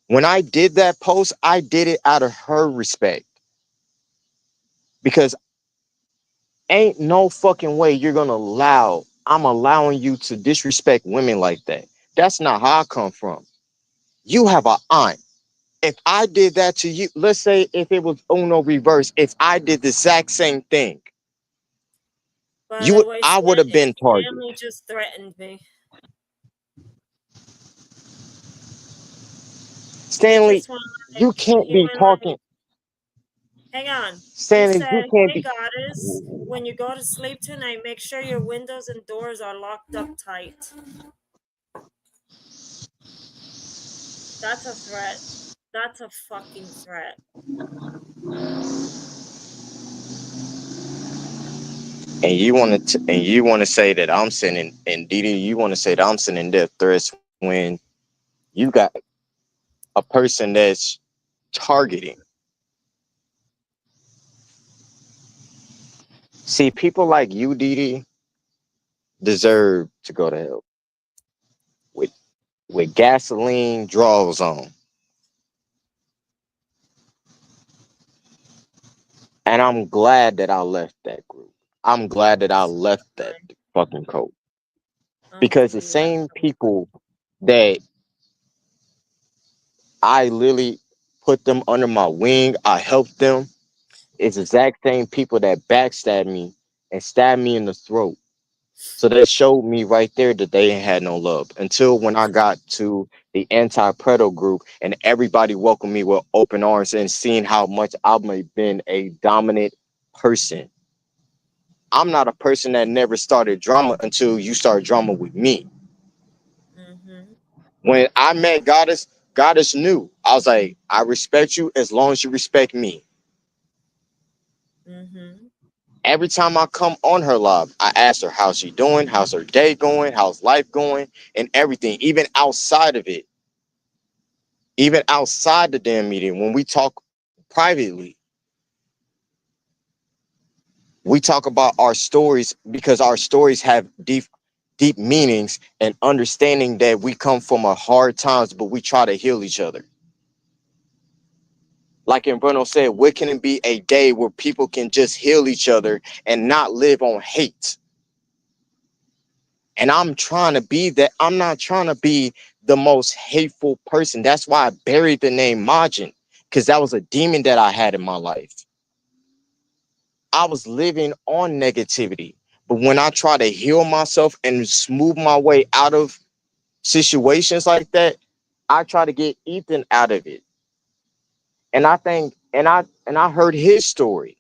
When I did that post, I did it out of her respect because ain't no fucking way you're gonna allow. I'm allowing you to disrespect women like that. That's not how I come from. You have an aunt. If I did that to you, let's say if it was Uno reverse, if I did the exact same thing, By the way, I would have been targeted. Stanley just threatened me. He Stanley, just went you can't he be went talking. Hang on. You saying that you said, can't "Hey, be. goddess, when you go to sleep tonight, make sure your windows and doors are locked up tight." That's a threat. That's a fucking threat. And you want to say that I'm sending, and Didi, you want to say that I'm sending death threats when you got a person that's targeting. See, people like you, Didi, deserve to go to hell with gasoline draws on. And I'm glad that I left that group. I'm glad that I So left am that I. fucking cult. I'm Because the completely same so. people that I literally put them under my wing, I helped them, is the exact same people that backstabbed me and stabbed me in the throat. So that showed me right there that they ain't had no love until when I got to the anti-predator group and everybody welcomed me with open arms and seeing how much I've been a dominant person. I'm not a person that never started drama until you started drama with me. Mhm. When I met Goddess, Goddess knew. I was like, I respect you as long as you respect me. Mhm. Every time I come on her live, I ask her how's she doing, how's her day going, how's life going, and everything, even outside of it, even outside the damn meeting, when we talk privately, we talk about our stories because our stories have deep meanings and understanding that we come from a hard times, but we try to heal each other. Like in Bruno said, what can it be a day where people can just heal each other and not live on hate? And I'm trying to be that. I'm not trying to be the most hateful person. That's why I buried the name Majin, because that was a demon that I had in my life. I was living on negativity. But when I try to heal myself and smooth my way out of situations like that, I try to get Ethan out of it. And I think and I heard his story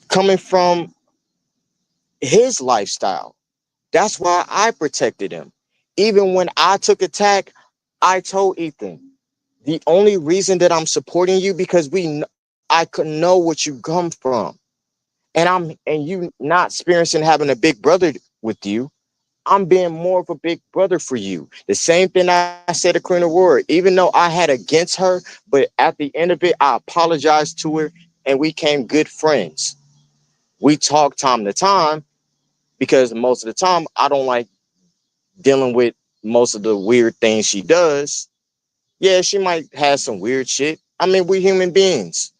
coming from his lifestyle. That's why I protected him. Even when I took attack, I told Ethan, the only reason that I'm supporting you because I could know what you come from. And you not experiencing having a big brother with you. I'm being more of a big brother for you. The same thing I said to Queen of War, even though I had against her, but at the end of it, I apologized to her and we became good friends. We talk time to time because most of the time I don't like dealing with most of the weird things she does. Yeah, she might have some weird shit. I mean, we human beings.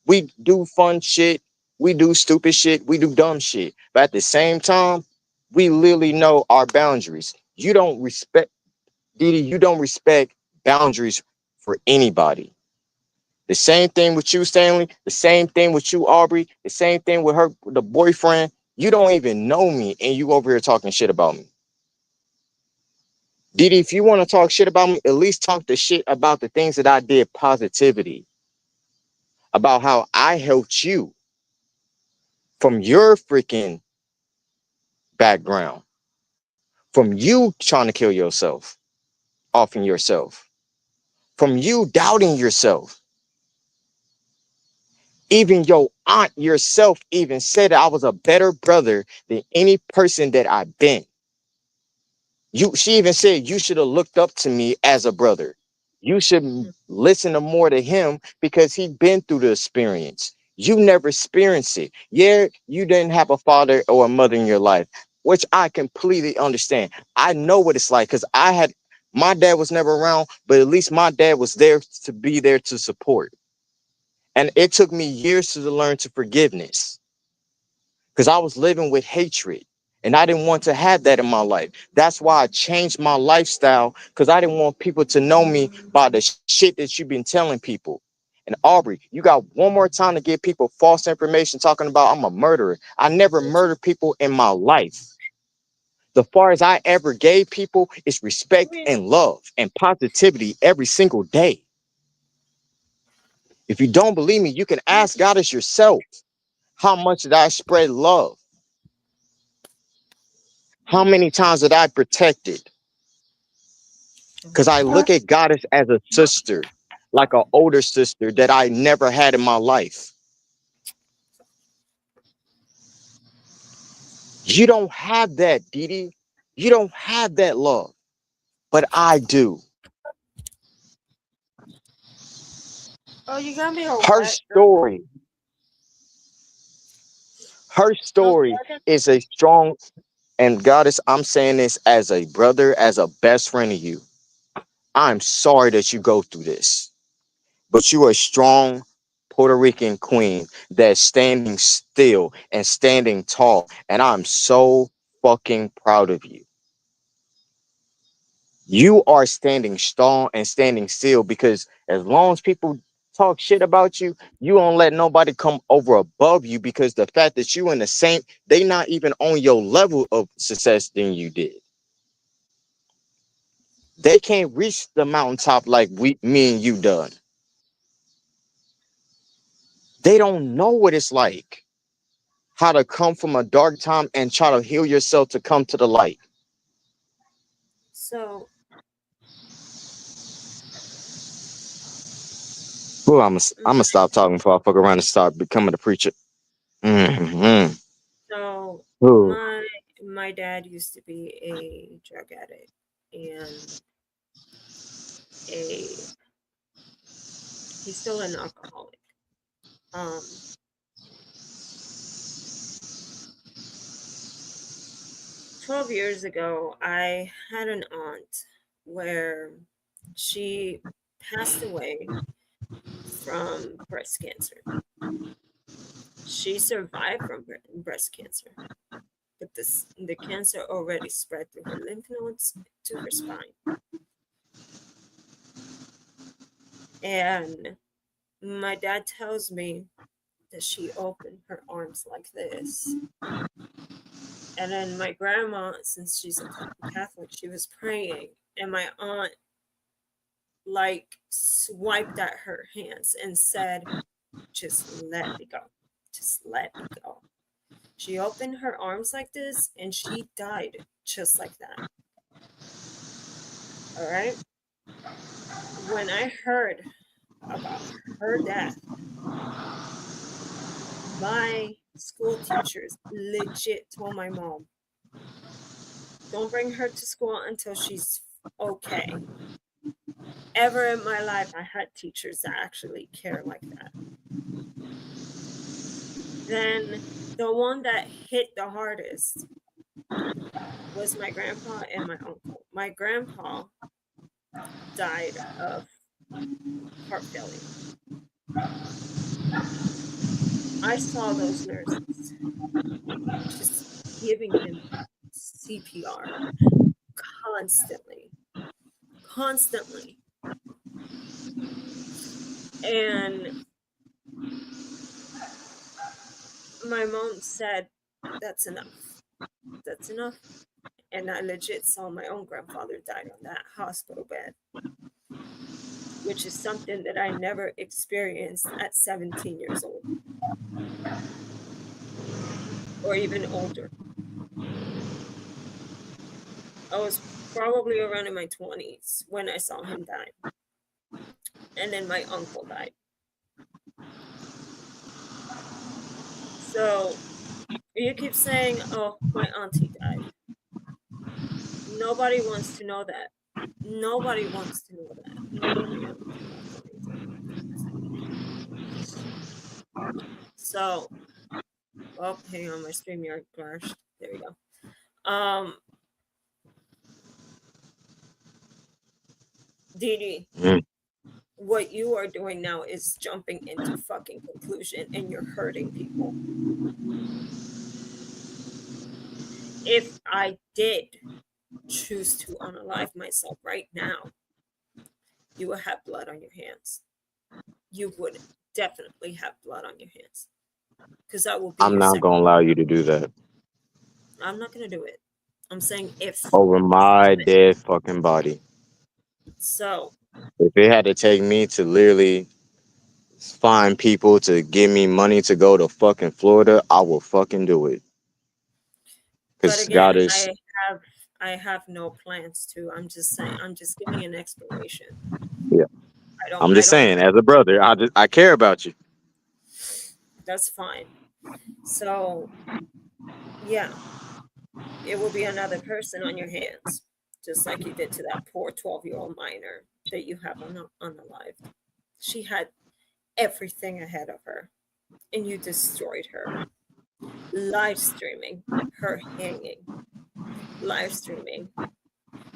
We do fun shit. We do stupid shit. We do dumb shit. But at the same time, we literally know our boundaries. You don't respect, Didi, you don't respect boundaries for anybody. The same thing with you, Stanley. The same thing with you, Aubrey. The same thing with her, the boyfriend. You don't even know me, and you over here talking shit about me. Didi, if you want to talk shit about me, at least talk the shit about the things that I did positivity, about how I helped you from your freaking background, from you trying to kill yourself, offing yourself, from you doubting yourself. Even your aunt yourself even said I was a better brother than any person that I've been. She even said you should have looked up to me as a brother. You should listen to more to him because he been through the experience. You never experienced it. Yeah, you didn't have a father or a mother in your life, which I completely understand. I know what it's like because my dad was never around, but at least my dad was there to be there to support. And it took me years to learn to forgiveness because I was living with hatred and I didn't want to have that in my life. That's why I changed my lifestyle because I didn't want people to know me by the shit that you've been telling people. And Aubrey, you got one more time to give people false information talking about I'm a murderer. I never murdered people in my life. The far as I ever gave people is respect and love and positivity every single day. If you don't believe me, you can ask Goddess yourself. How much did I spread love? How many times did I protect it? Because I look at Goddess as a sister, like an older sister that I never had in my life. You don't have that, Didi. You don't have that love, but I do. Oh, you got me all Her wet, girl. story, her No story second. is a strong, and Goddess, I'm saying this as a brother, as a best friend of you. I'm sorry that you go through this, but you are a strong Puerto Rican queen that's standing still and standing tall. And I'm so fucking proud of you. You are standing strong and standing still because as long as people talk shit about you, you won't let nobody come over above you because the fact that you in the same, they not even on your level of success than you did. They can't reach the mountaintop like me and you done. They don't know what it's like, how to come from a dark time and try to heal yourself to come to the light. So, Ooh, I'm my, gonna stop talking before I fuck around and start becoming a preacher. Mm-hmm. so Ooh. my dad used to be a drug addict and a he's still an alcoholic. Um, 12 years ago, I had an aunt where she passed away from breast cancer. She survived from breast cancer, but the cancer already spread through her lymph nodes to her spine. And my dad tells me that she opened her arms like this. And then my grandma, since she's a Catholic, she was praying, and my aunt like swiped at her hands and said, "Just let me go. Just let me go." She opened her arms like this and she died just like that. All right. When I heard about her death, my school teachers legit told my mom, don't bring her to school until she's okay. Ever in my life, I had teachers that actually care like that. Then the one that hit the hardest was my grandpa and my uncle. My grandpa died of heart failure. I saw those nurses just giving him CPR constantly, constantly. And my mom said, that's enough. That's enough. And I legit saw my own grandfather die on that hospital bed, which is something that I never experienced at 17 years old or even older. I was probably around in my 20s when I saw him die. And then my uncle died. So you keep saying, oh, my auntie died. Nobody wants to know that. Nobody wants to know that. Nobody wants to know that. So, oh, hang on, my StreamYard crashed. There we go. Didi, Mm. what you are doing now is jumping into fucking conclusion and you're hurting people. If I did choose to unalive myself right now, you would have blood on your hands. You would definitely have blood on your hands because I will be I'm your not second. gonna allow you to do that I'm not going to do it. I'm saying if over you do my it. dead fucking body. So, If it had to take me to literally find people to give me money to go to fucking Florida, I will fucking do it. But Because again, God is, have I have no plans to. I'm just saying. I'm just giving an exploration. yeah. I'm I just don't. saying, as a brother, I care about you. That's fine. So yeah, it will be another person on your hands, just like you did to that poor 12-year-old minor that you have unalived. She had everything ahead of her, and you destroyed her. Live streaming her hanging, live streaming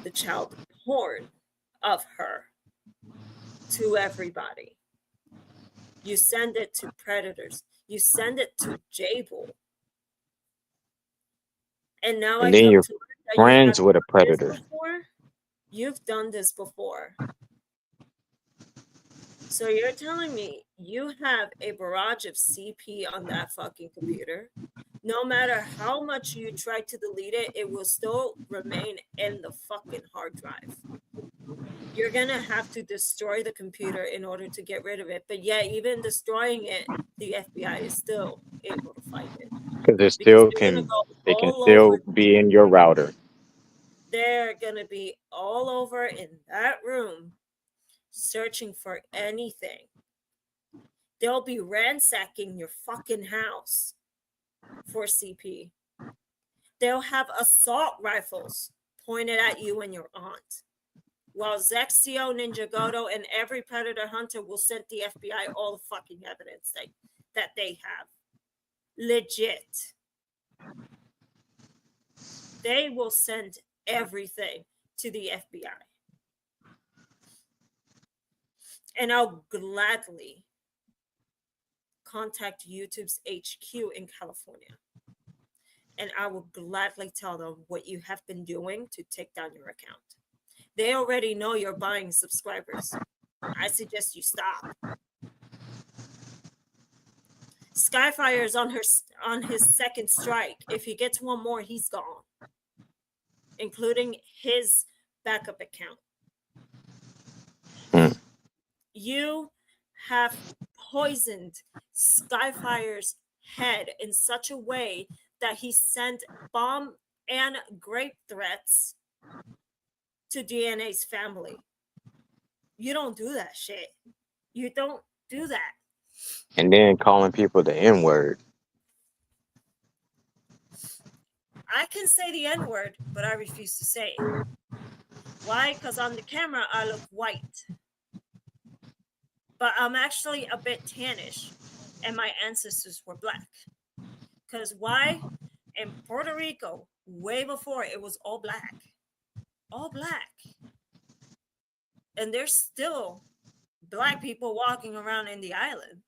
the child porn of her to everybody. You send it to predators. You send it to Jable. And now I And then come you're to learn that you have friends with a done this predator. before. You've done this before. So you're telling me you have a barrage of CP on that fucking computer? No matter how much you try to delete it, it will still remain in the fucking hard drive. You're gonna have to destroy the computer in order to get rid of it. But yeah, even destroying it, the FBI is still able to find it Because because they're gonna go they can all over. still be in your router. They're gonna be all over in that room searching for anything. They'll be ransacking your fucking house for CP. They'll have assault rifles pointed at you and your aunt. While Zexio, Ninja Goto, and every predator hunter will send the FBI all the fucking evidence that they have. Legit. They will send everything to the FBI. And I'll gladly contact YouTube's HQ in California. And I will gladly tell them what you have been doing to take down your account. They already know you're buying subscribers. I suggest you stop. Skyfire is on his second strike. If he gets one more, he's gone, including his backup account. Hmm. You have poisoned Skyfire's head in such a way that he sent bomb and grape threats to DNA's family. You don't do that shit. You don't do that. And then calling people the N word. I can say the N word, but I refuse to say it. Why? Because on the camera, I look white. But I'm actually a bit tannish, and my ancestors were black. Because why? In Puerto Rico, way before, it was all black. All black. And there's still black people walking around in the island.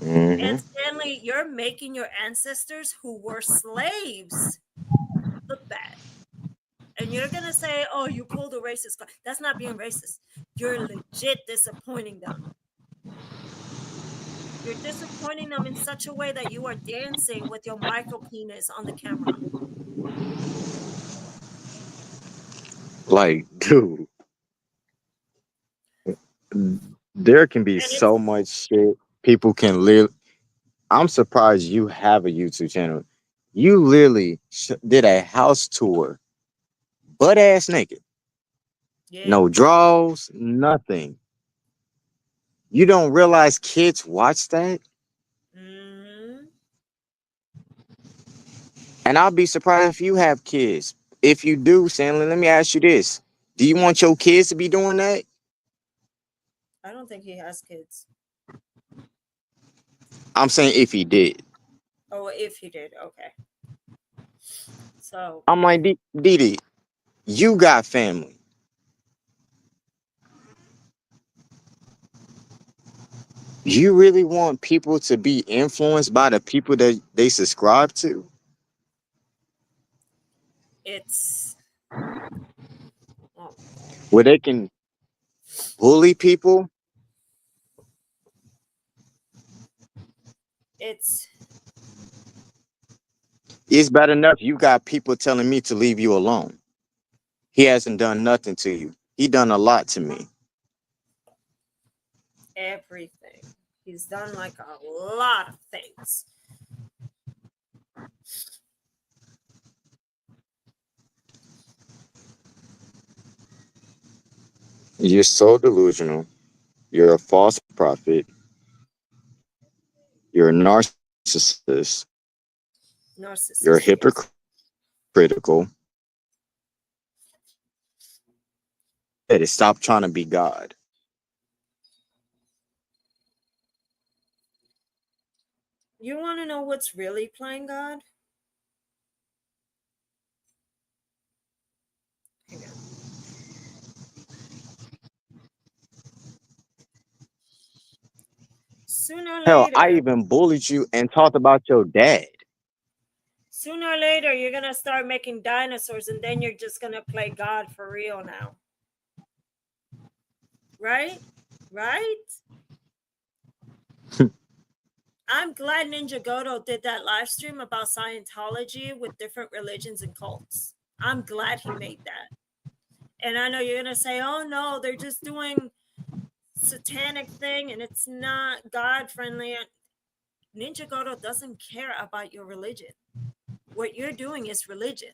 Mm-hmm. And Stanley, you're making your ancestors who were slaves look bad. And you're going to say, oh, you pulled a racist card. That's not being racist. You're legit disappointing them. You're disappointing them in such a way that you are dancing with your micro penis on the camera. Like, dude, there can be And it's so much shit people can live. I'm surprised you have a YouTube channel. You literally did a house tour, butt ass naked, yeah. no draws, nothing. You don't realize kids watch that? Mm-hmm. And I'll be surprised if you have kids. If you do, Stanley, let me ask you this. Do you want your kids to be doing that? I don't think he has kids. I'm saying if he did. Oh, if he did, okay. So I'm like, Didi, you got family. You really want people to be influenced by the people that they subscribe to? it's oh my god. Where they can bully people? It's It's bad enough you got people telling me to leave you alone. He hasn't done nothing to you. He done a lot to me. He's done like a lot of things. You're so delusional. You're a false prophet. You're a narcissist. You're Narcissist, yes. hypocritical. Hey, stop trying to be God. You want to know what's really playing God? Hang on. Sooner or Hell, I later, even bullied you and talked about your dad. you're gonna start making dinosaurs, and then you're just gonna play God for real now, right? Right? I'm glad Ninja Goto did that live stream about Scientology with different religions and cults. I'm glad he made that. And I know you're gonna say, "Oh no, they're just doing satanic thing, and it's not God friendly." Ninja Goto doesn't care about your religion. What you're doing is religion.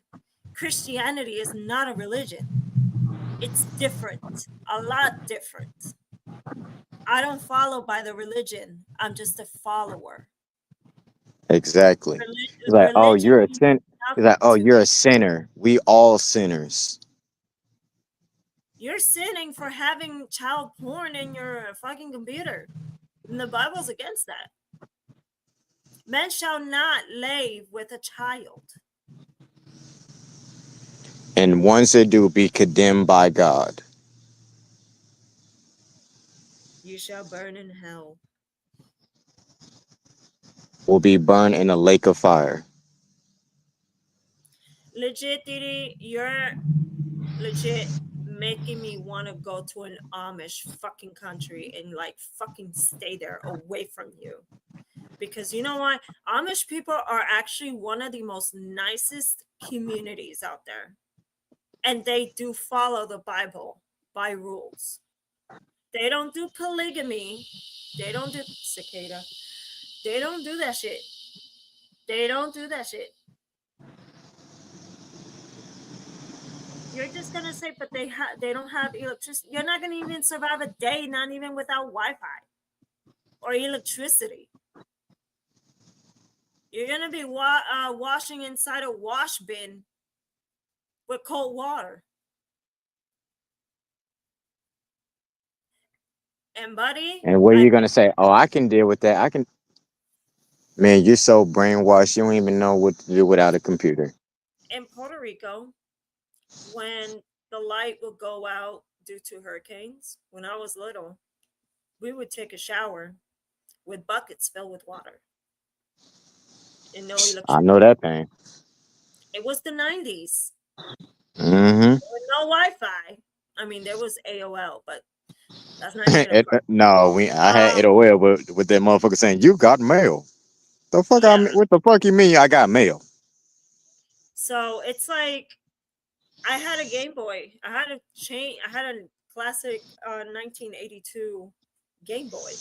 Christianity is not a religion. It's different, a lot different. I don't follow by the religion. I'm just a follower. Exactly. He's like, oh, Religion you're a means sin. He's like, nothing oh, to you're me. a sinner. We all sinners. You're sinning for having child porn in your fucking computer. And the Bible's against that. Men shall not lay with a child. And ones that do be condemned by God. You shall burn in hell. Will be burned in a lake of fire. Legit, Didi, you're legit making me want to go to an Amish fucking country and like fucking stay there away from you. Because you know what? Amish people are actually one of the most nicest communities out there. And they do follow the Bible by rules. They don't do polygamy. They don't do cicada. They don't do that shit. They don't do that shit. You're just gonna say, but they don't have electricity. You're not gonna even survive a day, not even without Wi-Fi or electricity. You're gonna be washing inside a wash bin with cold water. And buddy, And what are I you gonna say? Oh, I can deal with that. I can. Man, you're so brainwashed. You don't even know what to do without a computer. in Puerto Rico, when the light would go out due to hurricanes, when I was little, we would take a shower with buckets filled with water and no I know electricity. that pain. It was the 90s. Mm-hmm. There was no Wi-Fi. I mean, there was AOL, but that's not even a part. No, I had Um, AOL with that motherfucker saying you got mail. The fuck I yeah. mean, what the fuck you mean I got mail? So it's like I had a Game Boy. I had a chain. I had a classic 1982 Game Boy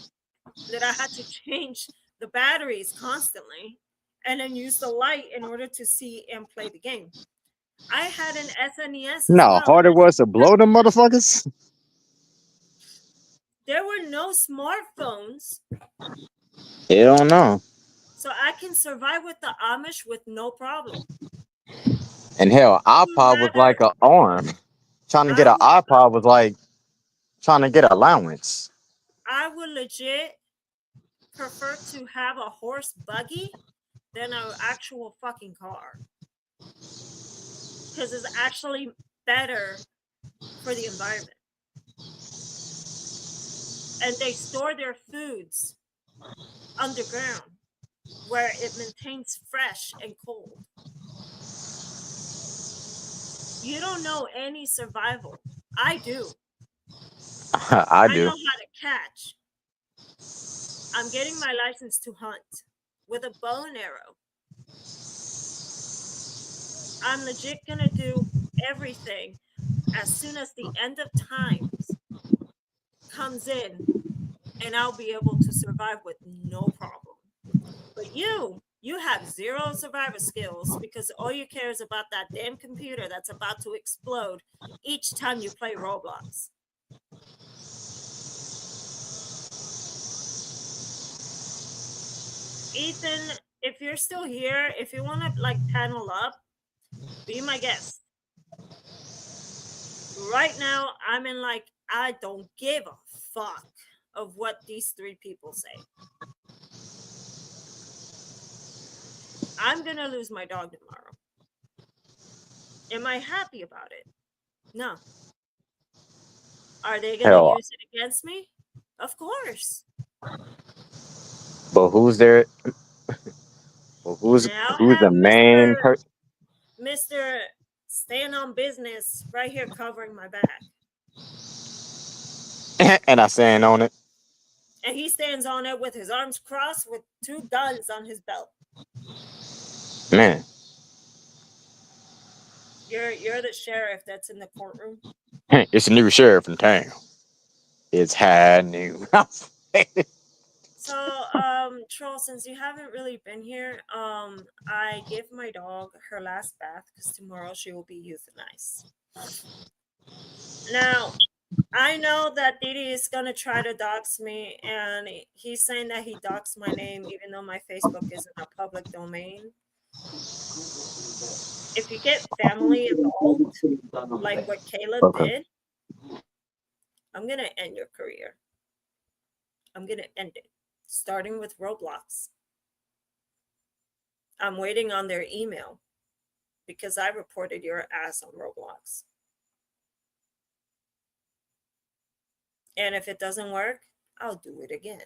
that I had to change the batteries constantly, and then use the light in order to see and play the game. I had an SNES as No, well. harder was to blow them motherfuckers. There were no smartphones, Hell no. so I can survive with the Amish with no problem. And hell, Would iPod was rather like an arm. Trying to get I an would iPod was like trying to get allowance. I would legit prefer to have a horse buggy than an actual fucking car because it's actually better for the environment. And they store their foods underground where it maintains fresh and cold. You don't know any survival. I do. I I know do. how to catch. I'm getting my license to hunt with a bow and arrow. I'm legit gonna do everything as soon as the end of times comes in and I'll be able to survive with no problem. But you have zero survivor skills because all you care is about that damn computer that's about to explode each time you play Roblox. Ethan, if you're still here, if you want to like panel up, be my guest. Right now, I'm in like, I don't give a fuck of what these three people say. I'm gonna lose my dog tomorrow. Am I happy about it? No. Are they gonna Hell, use it against me? Of course. but who's there? Well, who's And I'll who's have the main person? Mr. Stand on Business right here covering my back. And I stand on it. And he stands on it with his arms crossed with 2 guns on his belt. Man, You're the sheriff that's in the courtroom. it's a new sheriff in town. It's high new. So, Troll, since you haven't really been here, I give my dog her last bath because tomorrow she will be euthanized. Now, I know that Didi is gonna try to dox me, and he's saying that he doxed my name, even though my Facebook isn't a public domain. If you get family involved, like what Caleb Okay. did, I'm gonna end your career. I'm gonna end it, starting with Roblox. I'm waiting on their email because I reported your ass on Roblox. And if it doesn't work, I'll do it again.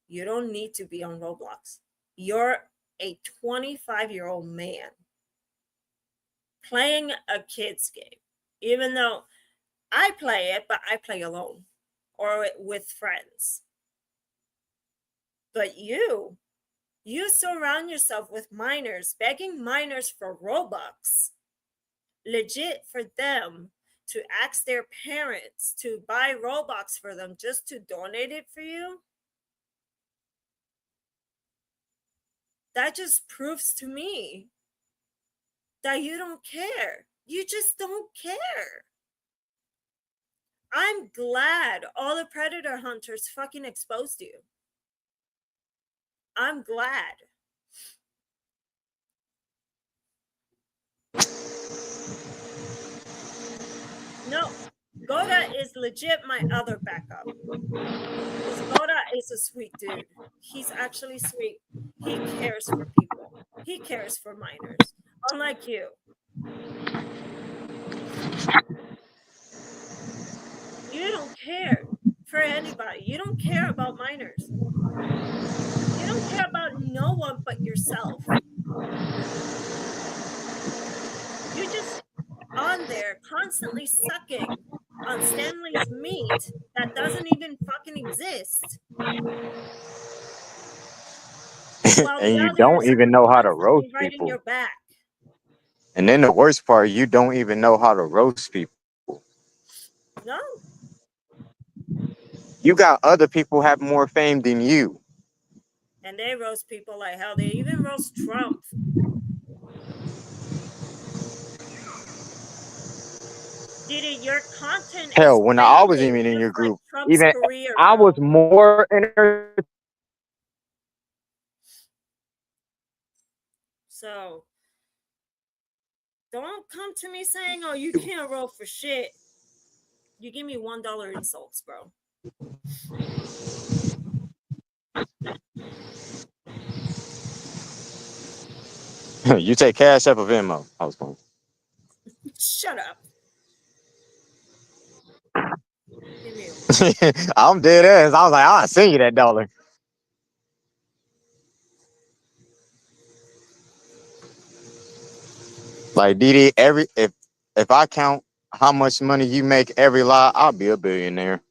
You don't need to be on Roblox. You're a 25-year-old man playing a kid's game, even though I play it, but I play alone or with friends. But you surround yourself with minors, begging minors for Robux, legit for them to ask their parents to buy Robux for them just to donate it for you. That just proves to me that you don't care. You just don't care. I'm glad all the predator hunters fucking exposed you. I'm glad. No, Goda is legit my other backup. Because Goda is a sweet dude. He's actually sweet. He cares for people. He cares for minors. Unlike you. You don't care for anybody. You don't care about minors. You don't care about no one but yourself. You're just on there constantly sucking on Stanley's meat that doesn't even fucking exist. While And the you don't others even are know how to roast constantly riding people. your back. And then the worst part, you don't even know how to roast people. No, You got other people have more fame than you. and they roast people like hell. They even roast Trump. Didi, your content is Hell, when I was failing even in your just like group, Trump's even career, I was bro. more entertained. So don't come to me saying, "Oh, you can't roll for shit." You give me $1 insults, bro. You take cash up of Venmo. I was going. Shut up. Give me a I'm dead ass. I was like, I'll send you that dollar. Like Didi, if I count how much money you make every lie, I'll be a billionaire.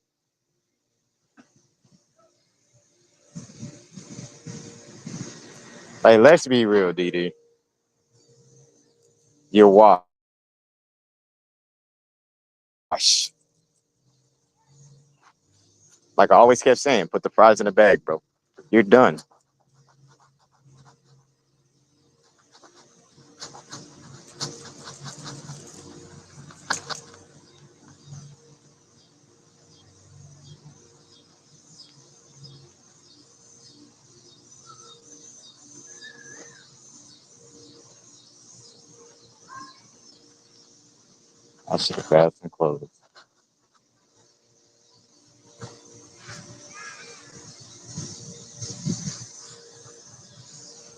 Like, let's be real, Didi. You're washed. Like I always kept saying, put the fries in the bag, bro. You're done. I should have grabbed some clothes.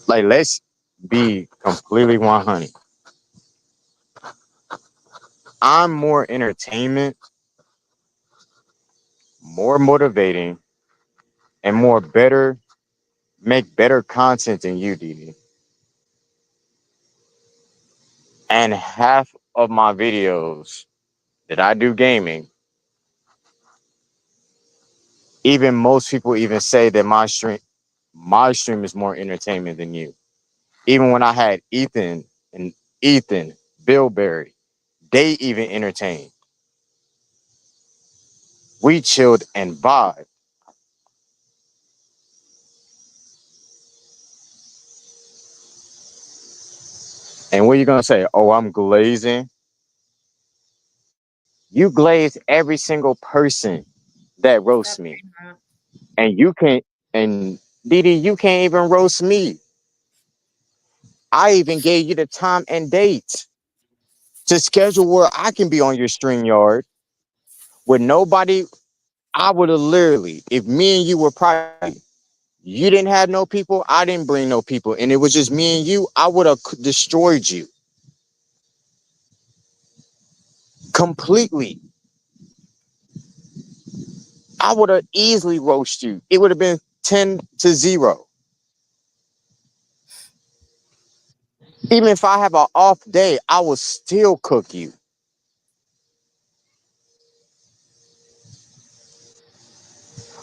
Like, let's be completely 100. I'm more entertainment, more motivating, and more better, make better content than you, Didi. And half of my videos that I do gaming, even most people even say that my stream is more entertainment than you. Even when I had and Ethan, Bill Berry, they even entertained. We chilled and vibed. And what are you gonna say? Oh, I'm glazing. You glaze every single person that roasts me. Definitely not. And you can't and Didi, you can't even roast me. I even gave you the time and date to schedule where I can be on your stream yard with nobody. I would have literally, if me and you were private, you didn't have no people, I didn't bring no people, and it was just me and you, I would have destroyed you completely. I would have easily roast you. It would have been 10-0. Even if I have an off day, I will still cook you.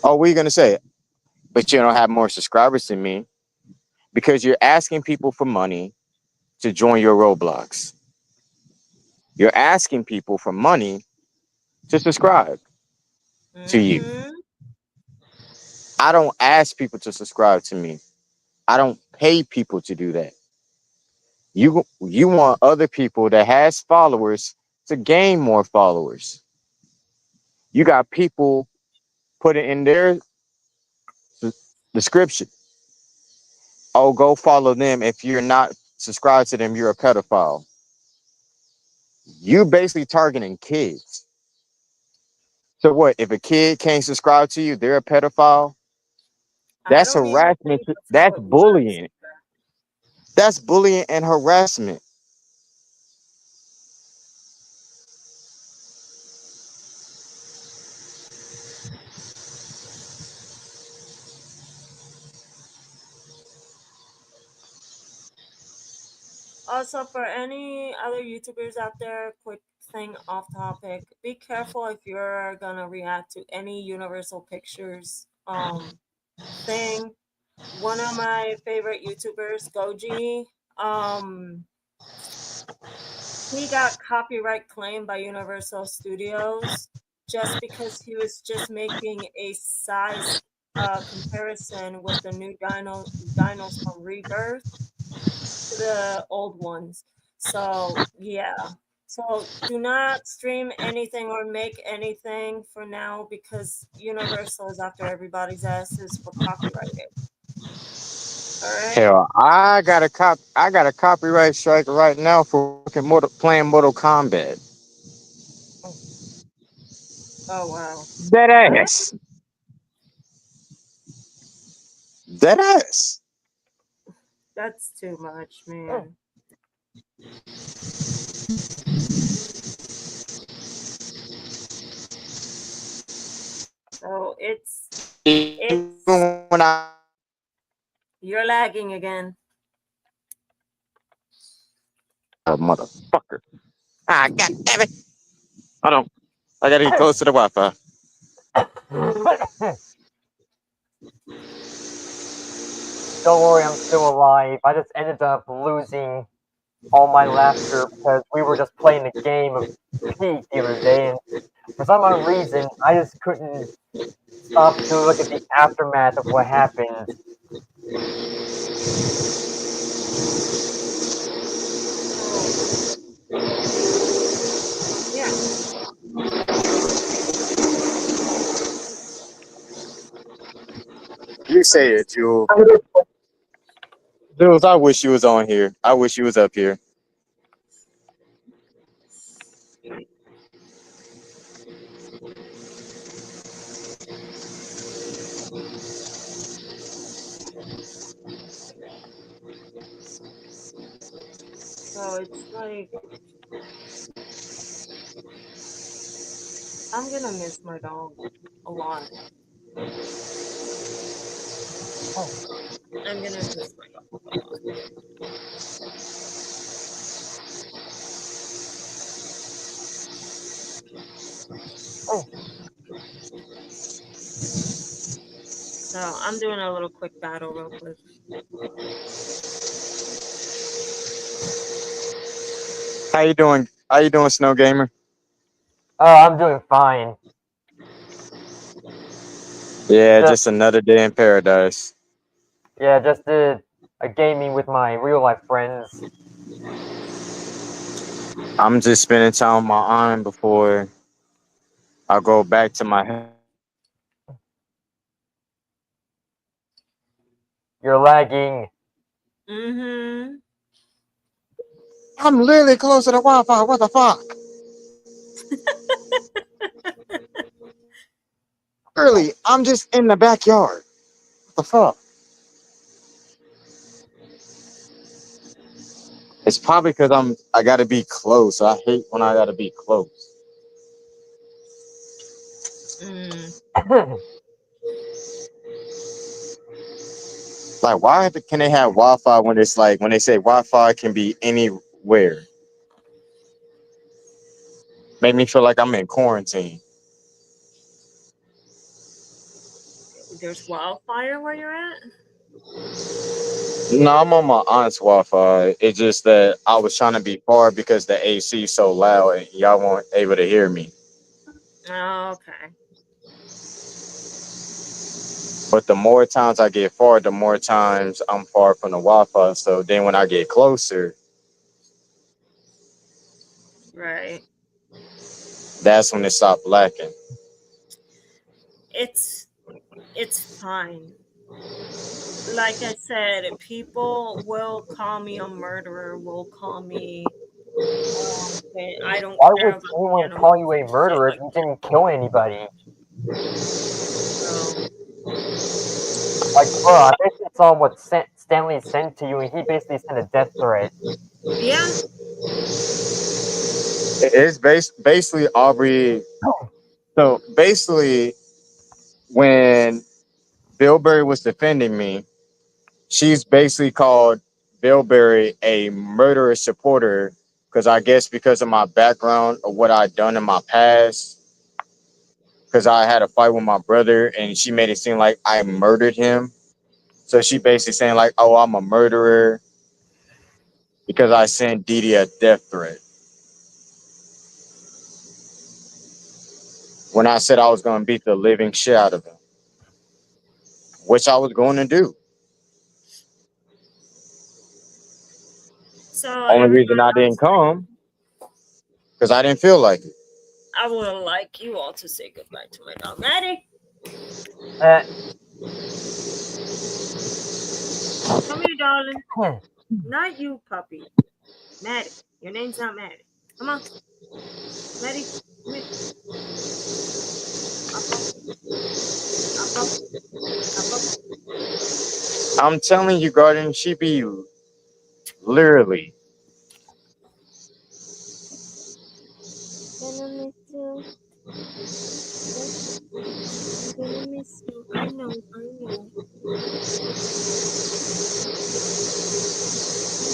Oh, what are you gonna say? But you don't have more subscribers than me because you're asking people for money to join your Roblox. You're asking people for money to subscribe to you. Mm-hmm. I don't ask people to subscribe to me. I don't pay people to do that. You want other people that has followers to gain more followers. You got people put it in their description. Oh, go follow them. If you're not subscribed to them, you're a pedophile. You basically targeting kids. So what? If a kid can't subscribe to you, they're a pedophile. I That's don't even harassment. think that's how That's it works. bullying. That's bullying and harassment. Also, for any other YouTubers out there, quick thing off topic: be careful if you're gonna react to any Universal Pictures thing. One of my favorite YouTubers, Goji, um, he got copyright claimed by Universal Studios just because he was just making a size comparison with the new dinos from Rebirth to the old ones. So yeah. So do not stream anything or make anything for now because Universal is after everybody's asses for copyrighted. All right. Hell, I got a copyright strike right now for playing Mortal Kombat. Oh, oh wow. Dead What? ass. Dead ass. That's too much, man. So it's Even when I you're lagging again. motherfucker. Ah, god damn it. Hold on. I gotta get close to the Wi-Fi. Don't worry, I'm still alive. I just ended up losing all my laughter because we were just playing a game of Pete the other day, and for some odd reason, I just couldn't stop to look at the aftermath of what happened. So yeah, You I'm say it, just Jules. Jules, I wish you was on here. I wish you was up here. so it's like I'm gonna miss my dog a lot. Oh, I'm gonna miss my dog a lot. oh, So I'm doing a little quick battle real quick. How you doing? How you doing, Snow Gamer? I'm doing fine. Yeah, Just just another day in paradise. yeah, just did a gaming with my real life friends. I'm just spending time with my aunt before I go back to my. You're lagging. Mm-hmm. I'm literally close to the Wi-Fi. What the fuck? Oh, Really, I'm just in the backyard. What the fuck? It's probably because I gotta be close. I hate when I gotta be close. Mm. Like, can they have Wi-Fi when it's like when they say Wi-Fi can be anywhere? Make me feel like I'm in quarantine. There's wildfire where you're at? No, I'm on my aunt's Wi-Fi. It's just that I was trying to be far because the AC so loud and y'all weren't able to hear me. Oh, okay. But the more times I get far, the more times I'm far from the Wi-Fi. So then when I get closer, Right. that's when it stopped lacking. It's it's fine. Like I said, people will call me a murderer, will call me I don't why care would about anyone call animals you a and shit murderer if like you didn't kill anybody? so Like, bro, I basically saw what Stanley sent to you, and he basically sent a death threat. yeah. It's basically Aubrey. So basically, when Billberry was defending me, she's basically called Billberry a murderous supporter because I guess because of my background of what I'd done in my past, because I had a fight with my brother and she made it seem like I murdered him. So she basically saying like, "Oh, I'm a murderer because I sent Didi a death threat." When I said I was going to beat the living shit out of him, which I was going to do. So Only reason everybody I on didn't screen, come because I didn't feel like it. I would like you all to say goodbye to my dog. Maddie, Uh, come here, darling. hmm. Not you, puppy. Maddie. Your name's not Maddie. Come on. Maddie, come here. Up, up, up, up, up, up. I'm telling you, Garden, she be literally. Gonna miss you. I'm gonna miss you. I know, I know.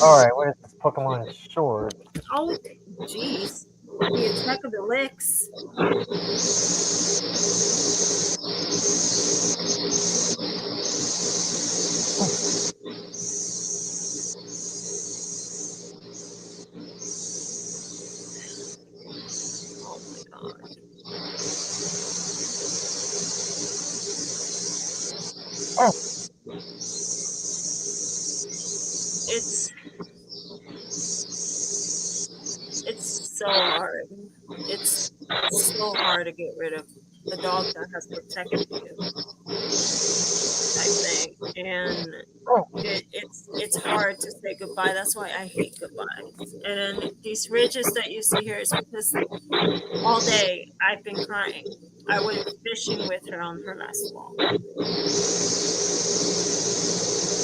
Alright, what is this Pokemon Sword? Oh, jeez. The attack of the licks. Oh my gosh. it's so hard. It's so hard to get rid of a dog that has protected you, type thing. And it's hard to say goodbye. That's why I hate goodbyes. And then these ridges that you see here is because all day I've been crying. I went fishing with her on her last walk.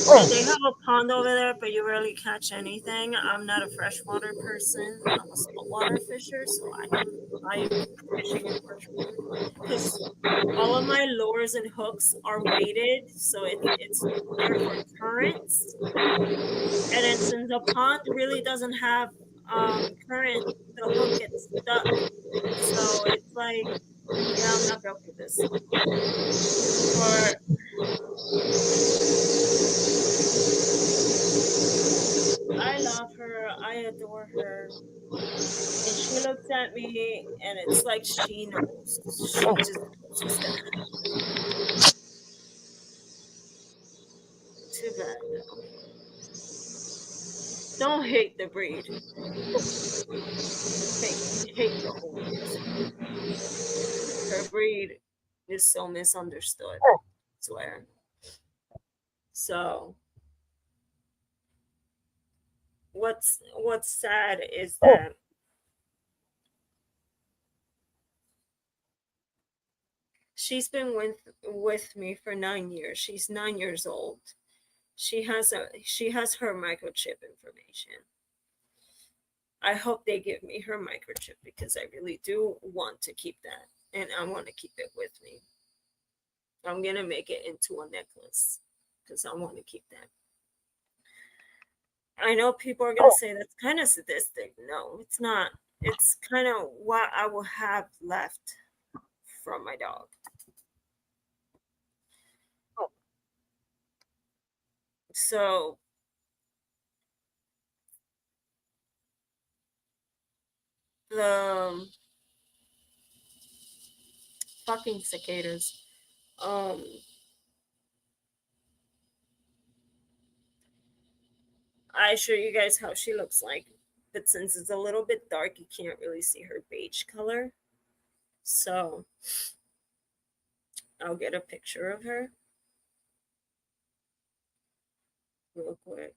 And they have a pond over there, but you rarely catch anything. I'm not a freshwater person. I'm a saltwater fisher, so I don't like fishing in freshwater because all of my lures and hooks are weighted, so it's there for currents. And then since the pond really doesn't have current, the hook gets stuck. So it's like, yeah, I'm not built for this. Or I love her, I adore her, and she looks at me, and it's like she knows. She just knows what's gonna happen. Too bad though. Don't hate the breed. Hate the owners. Her breed is so misunderstood. I swear. So what's sad is that she's been with me for 9 years. She's 9 years old. She has her microchip information. I hope they give me her microchip because I really do want to keep that, and I want to keep it with me. I'm gonna make it into a necklace because I want to keep that. I know people are gonna say that's kind of sadistic. No, it's not. It's kind of what I will have left from my dog. So the fucking cicadas. Um, I show you guys how she looks like, but since it's a little bit dark, you can't really see her beige color. So I'll get a picture of her real quick.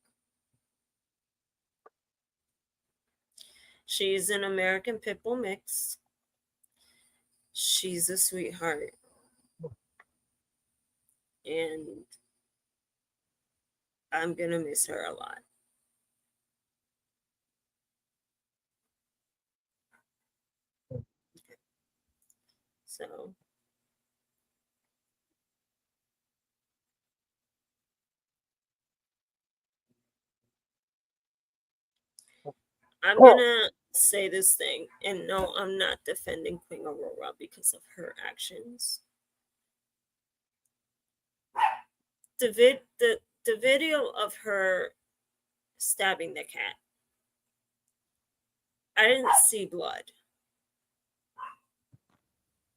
She's an American Pit Bull mix. She's a sweetheart. And I'm going to miss her a lot. Okay. So I'm going to say this thing. And no, I'm not defending Queen Aurora because of her actions. The video of her stabbing the cat, I didn't see blood.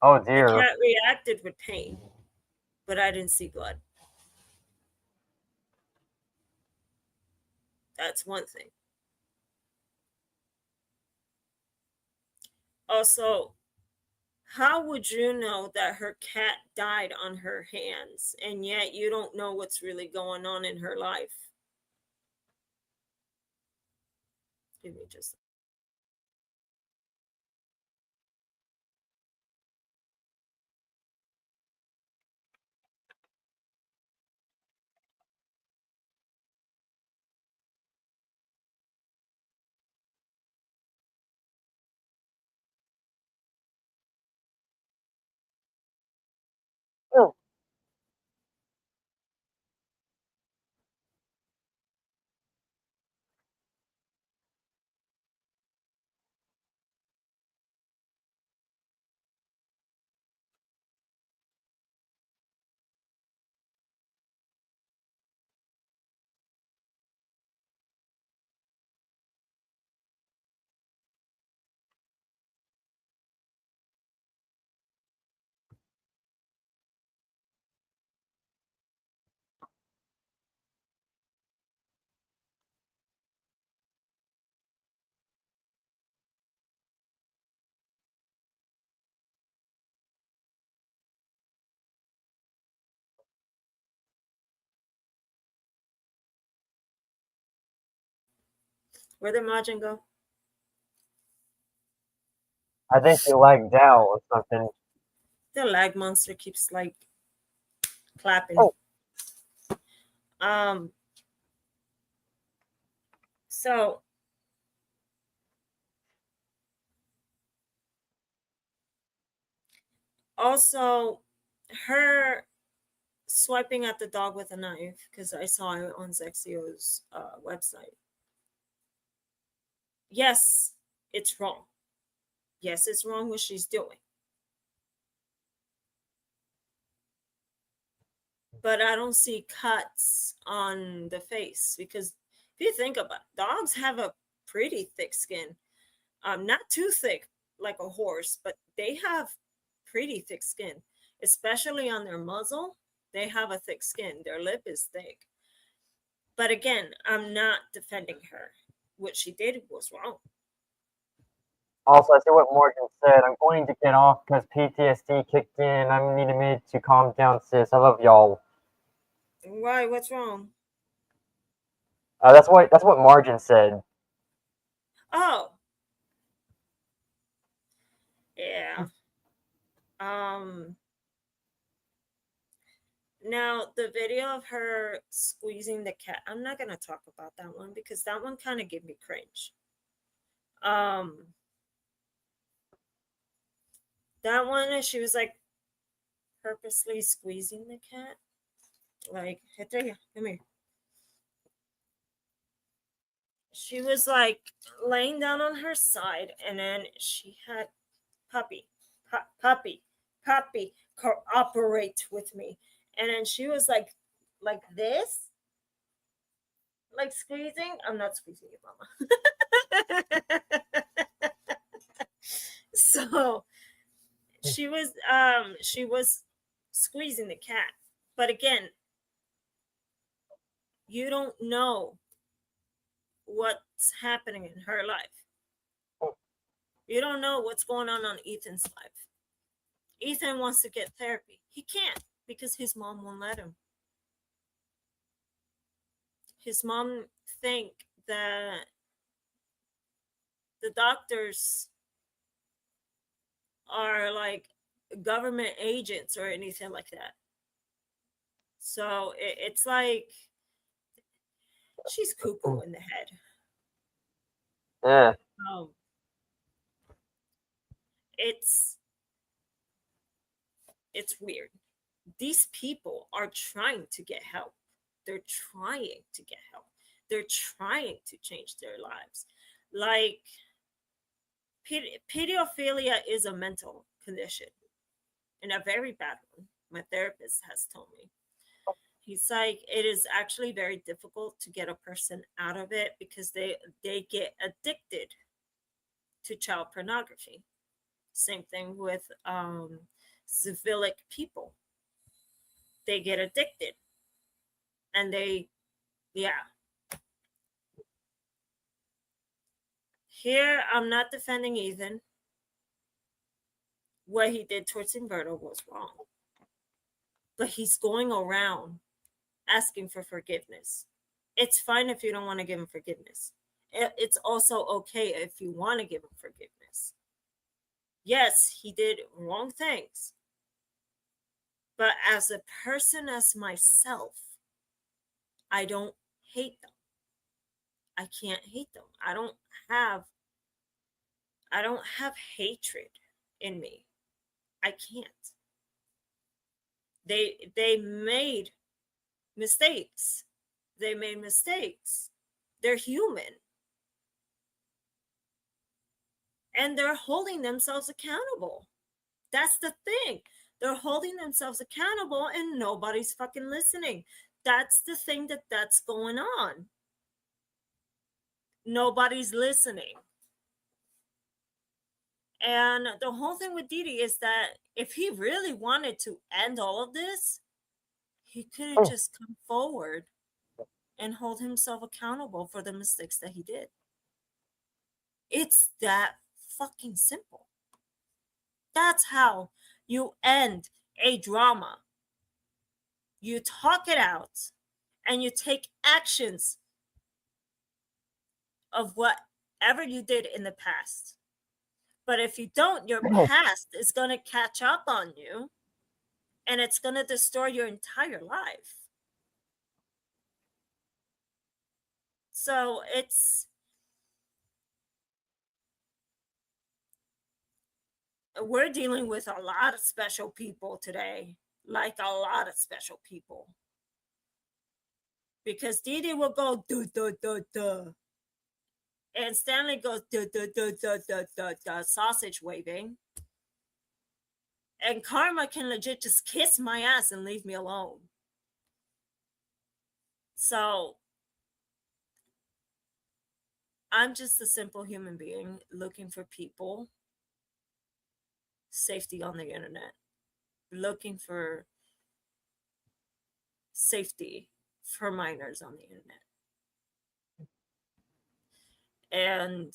Oh The dear. cat reacted with pain, but I didn't see blood. That's one thing. Also, how would you know that her cat died on her hands and yet you don't know what's really going on in her life? Give me just Where did Majin go? I think he lagged out or something. The lag monster keeps like clapping. Oh. So also her swiping at the dog with a knife, because I saw it on Zexio's website. Yes, it's wrong. Yes, it's wrong what she's doing. But I don't see cuts on the face, because if you think about it, dogs have a pretty thick skin. Not too thick like a horse, but they have pretty thick skin, especially on their muzzle. They have a thick skin. Their lip is thick. But again, I'm not defending her. What she did was wrong. Also, I see what Morgan said. I'm going to get off because PTSD kicked in. I need a minute to calm down, sis. I love y'all. Why? What's wrong? That's what Margin said. Oh. Yeah. Now the video of her squeezing the cat, I'm not gonna talk about that one because that one kind of gave me cringe. That one, she was like purposely squeezing the cat. Like, come here. She was like laying down on her side, and then she had puppy, cooperate with me. And then she was like this, like squeezing. I'm not squeezing you, mama. So she was squeezing the cat. But again, you don't know what's happening in her life. You don't know what's going on Ethan's life. Ethan wants to get therapy. He can't because his mom won't let him. His mom think that the doctors are like government agents or anything like that. So it's like she's cuckoo in the head. Yeah. It's weird. These people are trying to get help. They're trying to get help. They're trying to change their lives. Like, pedophilia is a mental condition, and a very bad one. My therapist has told me. He's like, it is actually very difficult to get a person out of it because they get addicted to child pornography. Same thing with civilic people. They get addicted, and Here, I'm not defending Ethan. What he did towards Humberto was wrong. But he's going around asking for forgiveness. It's fine if you don't want to give him forgiveness. It's also okay if you want to give him forgiveness. Yes, he did wrong things. But as a person, as myself, I don't hate them. I can't hate them. I don't have hatred in me. I can't. They made mistakes. They made mistakes. They're human. And they're holding themselves accountable. That's the thing. They're holding themselves accountable and nobody's fucking listening. That's the thing that's going on. Nobody's listening. And the whole thing with Didi is that if he really wanted to end all of this, he could have just come forward and hold himself accountable for the mistakes that he did. It's that fucking simple. That's how you end a drama. You talk it out and you take actions of whatever you did in the past. But if you don't, your Oh. past is going to catch up on you and it's going to destroy your entire life. So we're dealing with a lot of special people today, like a lot of special people. Because Dee Dee will go, duh, duh, duh, duh. And Stanley goes, duh, duh, duh, duh, duh, duh, duh, sausage waving. And Karma can legit just kiss my ass and leave me alone. So I'm just a simple human being looking for people, safety on the internet, looking for safety for minors on the internet. And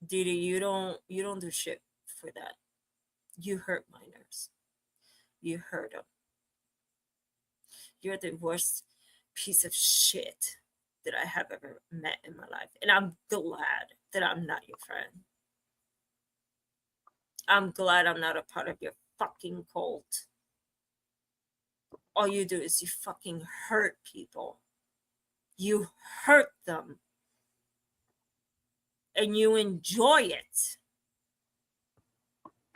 Dee Dee, you don't do shit for that. You hurt minors. You hurt them. You're the worst piece of shit that I have ever met in my life. And I'm glad that I'm not your friend. I'm glad I'm not a part of your fucking cult. All you do is you fucking hurt people. You hurt them. And you enjoy it.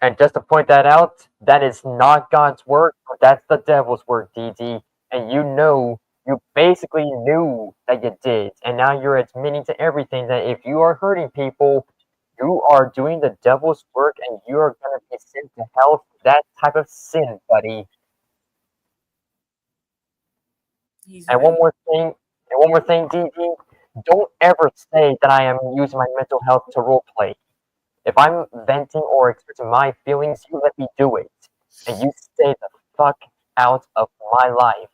And just to point that out, that is not God's work, but that's the devil's work, DD. And you basically knew that you did. And now you're admitting to everything that if you are hurting people, you are doing the devil's work and you are going to be sent to hell for that type of sin, buddy. He's And right. one more thing, DD. Don't ever say that I am using my mental health to roleplay. If I'm venting or expressing my feelings, you let me do it. And you stay the fuck out of my life.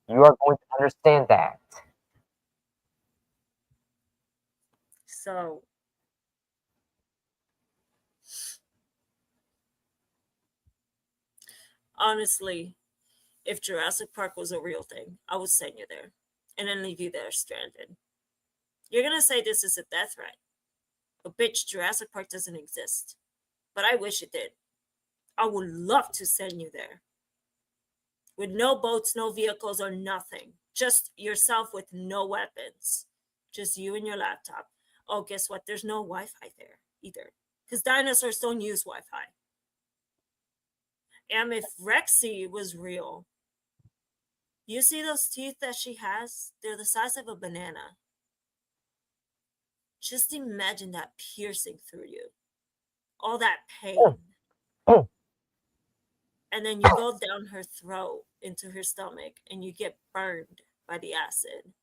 You are going to understand that. So honestly, if Jurassic Park was a real thing, I would send you there and then leave you there stranded. You're gonna say this is a death threat. But bitch, Jurassic Park doesn't exist. But I wish it did. I would love to send you there. With no boats, no vehicles, or nothing. Just yourself with no weapons. Just you and your laptop. Oh, guess what? There's no Wi-Fi there either. Because dinosaurs don't use Wi-Fi. And if Rexy was real, you see those teeth that she has? They're the size of a banana. Just imagine that piercing through you. All that pain. And then you go down her throat into her stomach and you get burned by the acid.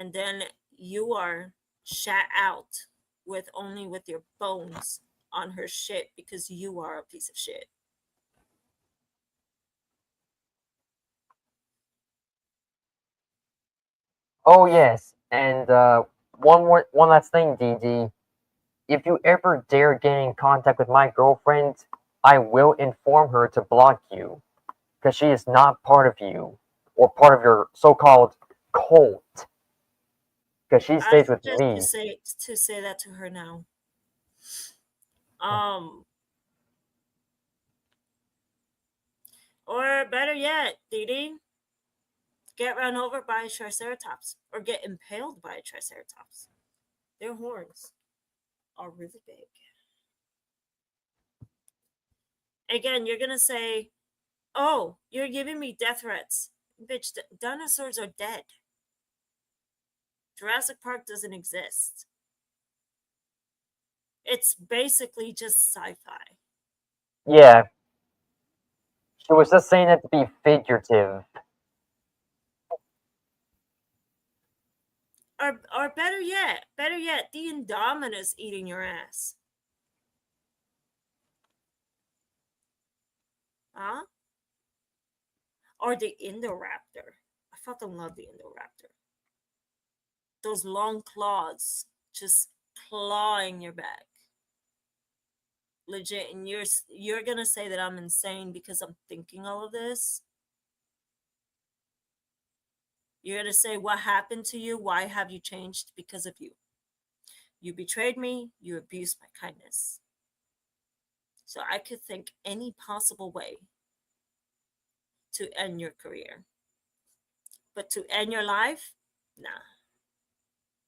And then you are shat out with only with your bones on her shit because you are a piece of shit. Oh yes, and one last thing, DD. If you ever dare get in contact with my girlfriend, I will inform her to block you, because she is not part of you or part of your so-called cult. Because she I stays with suggest me. to say that to her now. Or better yet, Dee Dee, get run over by a triceratops or get impaled by a triceratops. Their horns are really big. Again, you're gonna say, "Oh, you're giving me death threats, bitch. Dinosaurs are dead. Jurassic Park doesn't exist. It's basically just sci-fi." Yeah, she was just saying it to be figurative. Or better yet, the Indominus eating your ass. Huh? Or the Indoraptor. I fucking love the Indoraptor. Those long claws just clawing your back. Legit, and you're gonna say that I'm insane because I'm thinking all of this. You're going to say, what happened to you? Why have you changed? Because of you. You betrayed me. You abused my kindness. So I could think any possible way to end your career. But to end your life, nah.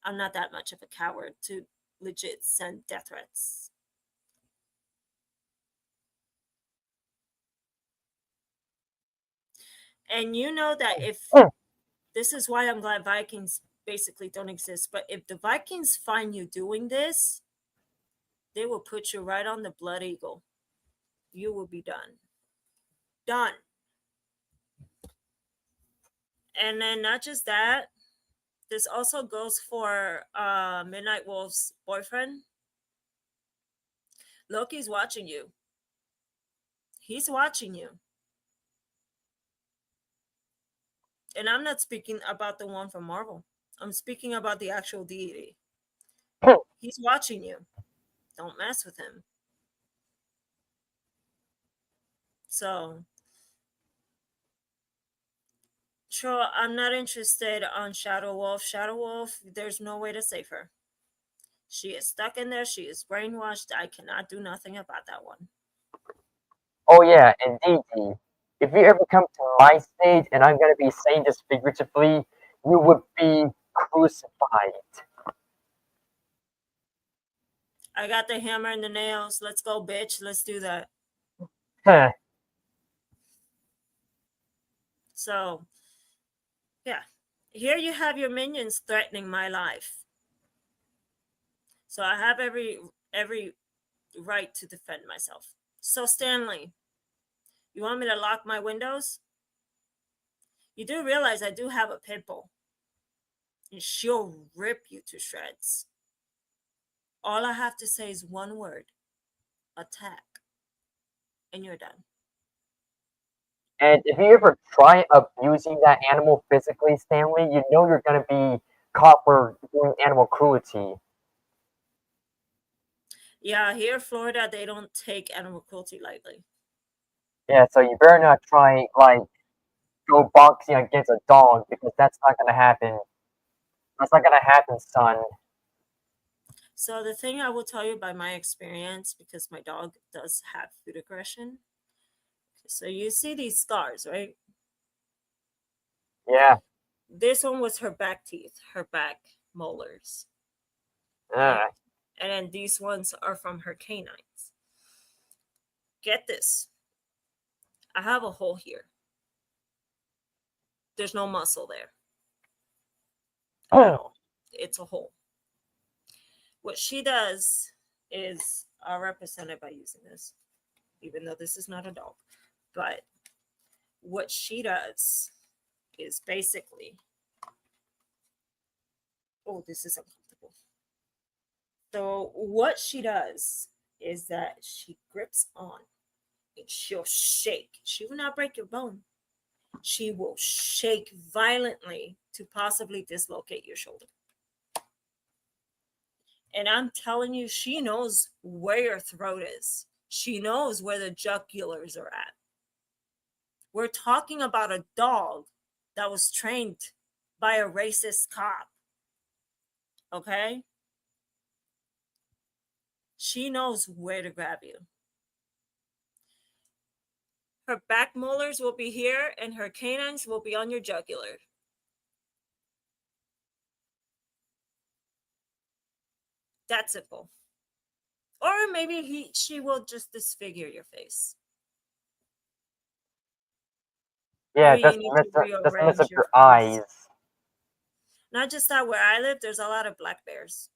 I'm not that much of a coward to legit send death threats. And you know that if this is why I'm glad Vikings basically don't exist, but if the Vikings find you doing this, they will put you right on the Blood Eagle. You will be done. Done. And then not just that, this also goes for Midnight Wolf's boyfriend. Loki's watching you. He's watching you. And I'm not speaking about the one from Marvel. I'm speaking about the actual deity. He's watching you. Don't mess with him. So, sure, I'm not interested on Shadow Wolf. Shadow Wolf, there's no way to save her. She is stuck in there. She is brainwashed. I cannot do nothing about that one. Oh yeah, and DD, if you ever come to my stage, and I'm gonna be saying this figuratively, you would be crucified. I got the hammer and the nails. Let's go, bitch. Let's do that. Huh. So, yeah. Here you have your minions threatening my life. So I have every right to defend myself. So Stanley, you want me to lock my windows? You do realize I do have a pit bull. And she'll rip you to shreds. All I have to say is one word. Attack. And you're done. And if you ever try abusing that animal physically, Stanley, you know you're gonna be caught for doing animal cruelty. Yeah, here in Florida, they don't take animal cruelty lightly. Yeah, so you better not try, like, go boxing against a dog, because that's not gonna happen. That's not gonna happen, son. So the thing I will tell you by my experience, because my dog does have food aggression. So you see these scars, right? Yeah. This one was her back teeth, her back molars. Uh, And then these ones are from her canines. Get this. I have a hole here. There's no muscle there at all. It's a hole. What she does is, I'll represent it by using this, even though this is not a dog. But what she does is basically, oh, this is uncomfortable. So what she does is that she grips on and she'll shake. She will not break your bone. She will shake violently to possibly dislocate your shoulder. And I'm telling you, she knows where your throat is. She knows where the jugulars are at. We're talking about a dog that was trained by a racist cop. Okay? She knows where to grab you. Her back molars will be here and her canines will be on your jugular. That's simple. Or maybe she will just disfigure your face. yeah, Maybe you need to just mess up rearrange your face. eyes. Not just that, where I live, there's a lot of black bears.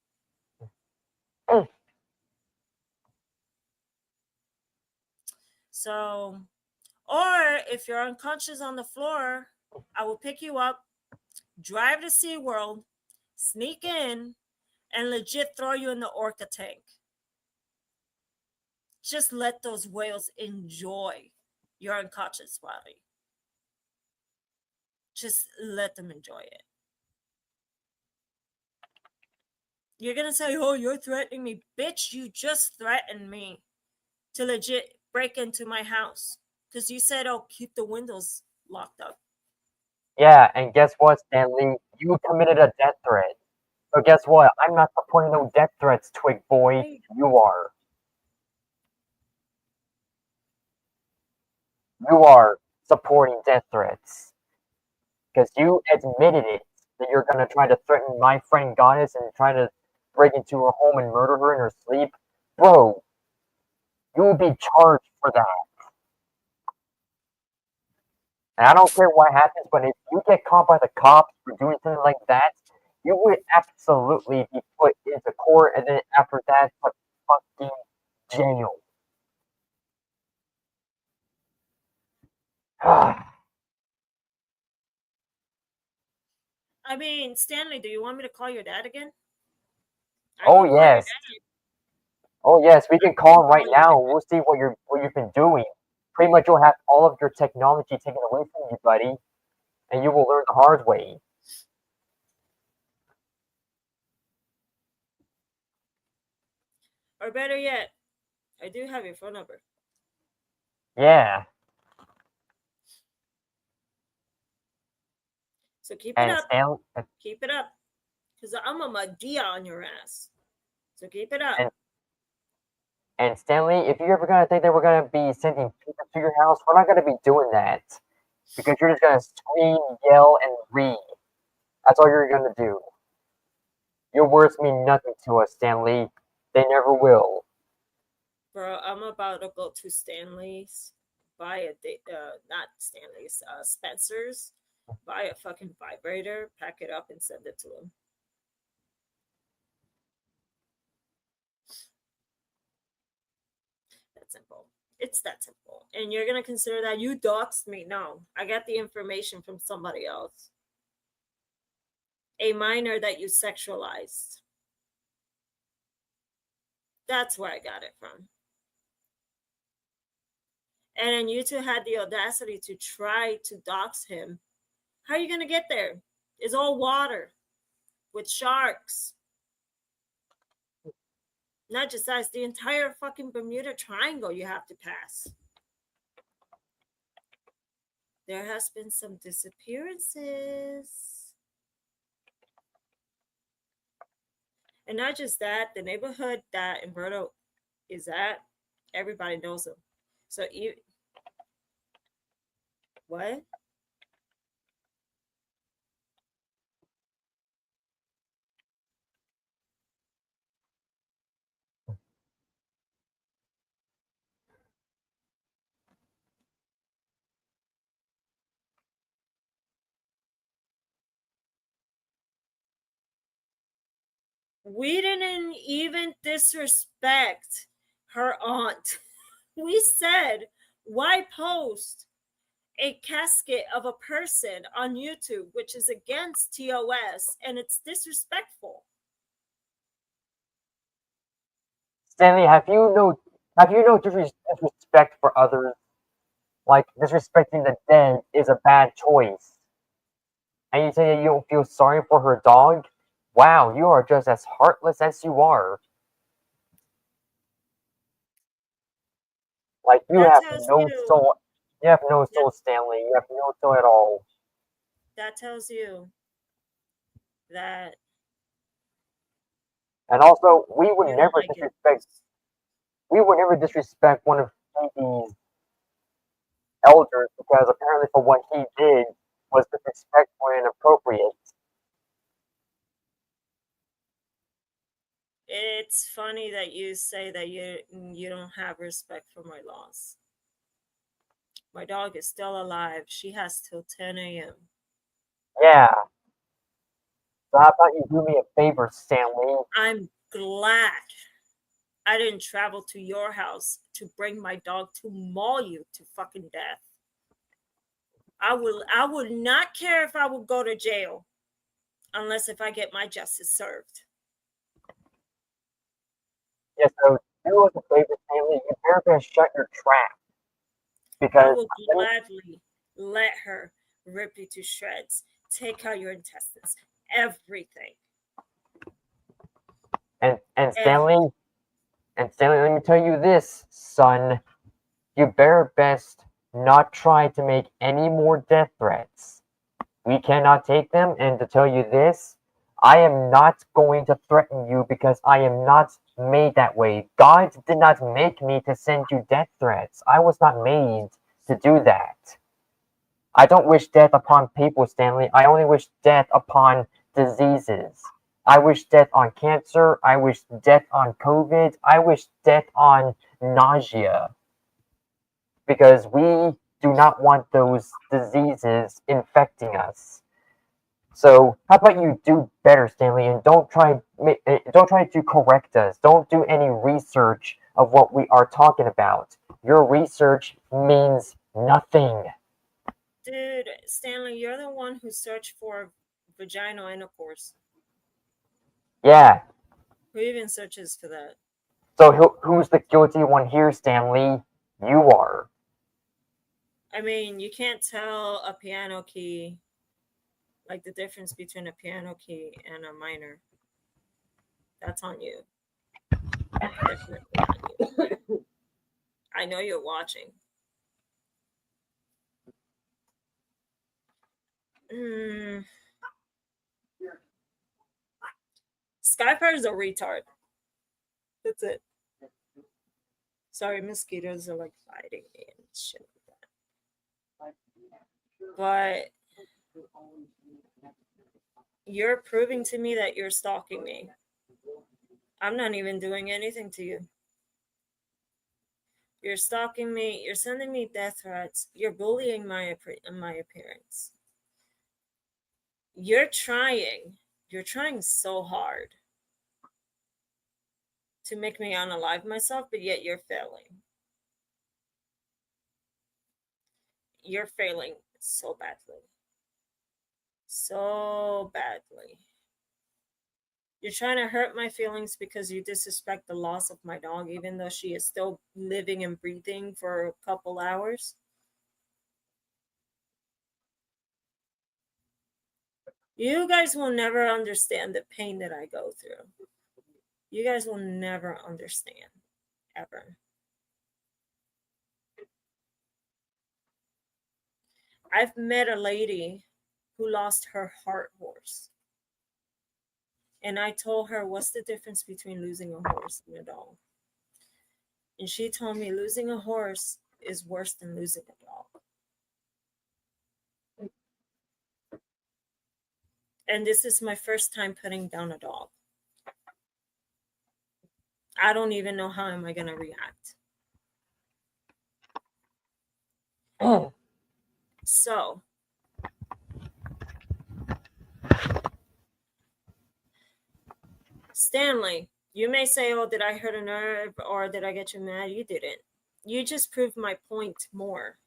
So, or if you're unconscious on the floor, I will pick you up, drive to SeaWorld, sneak in, and legit throw you in the orca tank. Just let those whales enjoy your unconscious body. Just let them enjoy it. You're gonna say, oh, you're threatening me. Bitch, you just threatened me to legit break into my house. Because you said, oh, keep the windows locked up. Yeah, and guess what, Stanley? You committed a death threat. So guess what? I'm not supporting no death threats, Twig boy. Hey, You are. You are supporting death threats. Because you admitted it, that you're gonna try to threaten my friend Goddess and try to break into her home and murder her in her sleep. Bro, you will be charged for that. And I don't care what happens, but if you get caught by the cops for doing something like that, you would absolutely be put into court and then after that, put fucking jail. I mean, Stanley, do you want me to call your dad again? I Oh can call your yes. dad. Oh yes, we can I call can him right call your now dad. and we'll see what you've been doing. Pretty much you'll have all of your technology taken away from you, buddy, and you will learn the hard way. Or better yet, I do have your phone number. Yeah. So keep it And up. Stanley Keep it up. Because I'm a Madea on your ass. So keep it up. and And Stanley, if you're ever gonna think that we're gonna be sending people to your house, we're not gonna be doing that because you're just gonna scream, yell, and read. That's all you're gonna do. Your words mean nothing to us, Stanley. They never will. Bro, I'm about to go to Stanley's, buy not Stanley's, Spencer's, buy a fucking vibrator, pack it up, and send it to him. That's simple. It's that simple. And you're gonna consider that you doxed me? No, I got the information from somebody else. A minor that you sexualized. That's where I got it from. And then you two had the audacity to try to dox him. How are you gonna get there? It's all water with sharks. Not just that, it's the entire fucking Bermuda Triangle you have to pass. There has been some disappearances. And not just that, the neighborhood that Umberto is at, everybody knows him. So you what? We didn't even disrespect her aunt. We said, why post a casket of a person on YouTube, which is against TOS, and it's disrespectful. Stanley, have you no disrespect for others? Like disrespecting the dead is a bad choice. And you say that you don't feel sorry for her dog? Wow, you are just as heartless as you are. Like you That have tells no you. soul. You have no That, soul, Stanley. You have no soul at all. that tells you that And also, we would you don't never like it. disrespect. We would never disrespect one of Phoebe's elders because apparently, for what he did was disrespectful and inappropriate. It's funny that you say that you don't have respect for my laws. My dog is still alive. She has till 10 a.m. Yeah. So how about you do me a favor, Stanley? I'm glad I didn't travel to your house to bring my dog to maul you to fucking death. I would not care if I would go to jail unless if I get my justice served. Yeah. So do us a favor, Stanley. You better best shut your trap I because will gladly let her rip you to shreds, take out your intestines, everything. and And Stanley and Stanley, let me tell you this, son. You better best not try to make any more death threats we cannot take them. And to tell you this, I am not going to threaten you because I am not made that way. God did not make me to send you death threats. I was not made to do that. I don't wish death upon people, Stanley. I only wish death upon diseases. I wish death on cancer. I wish death on COVID. I wish death on nausea. Because we do not want those diseases infecting us. So how about you do better, Stanley, and don't try to correct us. Don't do any research of what we are talking about. Your research means nothing. Dude, Stanley, you're the one who searched for vaginal intercourse. Yeah. Who even searches for that? So who's the guilty one here, Stanley? You are. I mean, you can't tell a piano key, like the difference between a piano key and a minor. That's on you. Definitely on you. I know you're watching. Skyfire's a retard. That's it. Sorry, mosquitoes are like biting me and shit like that. But you're proving to me that you're stalking me. I'm not even doing anything to you. You're stalking me. You're sending me death threats. You're bullying my appearance. You're trying. You're trying so hard to make me unalive myself, but yet you're failing. You're failing so badly. So badly. You're trying to hurt my feelings because you disrespect the loss of my dog, even though she is still living and breathing for a couple hours. You guys will never understand the pain that I go through. You guys will never understand, ever. I've met a lady who lost her heart horse. And I told her, what's the difference between losing a horse and a dog? And she told me losing a horse is worse than losing a dog. And this is my first time putting down a dog. I don't even know how am I going to react. So, Stanley, you may say, oh, did I hurt a nerve or did I get you mad? You didn't. You just proved my point more.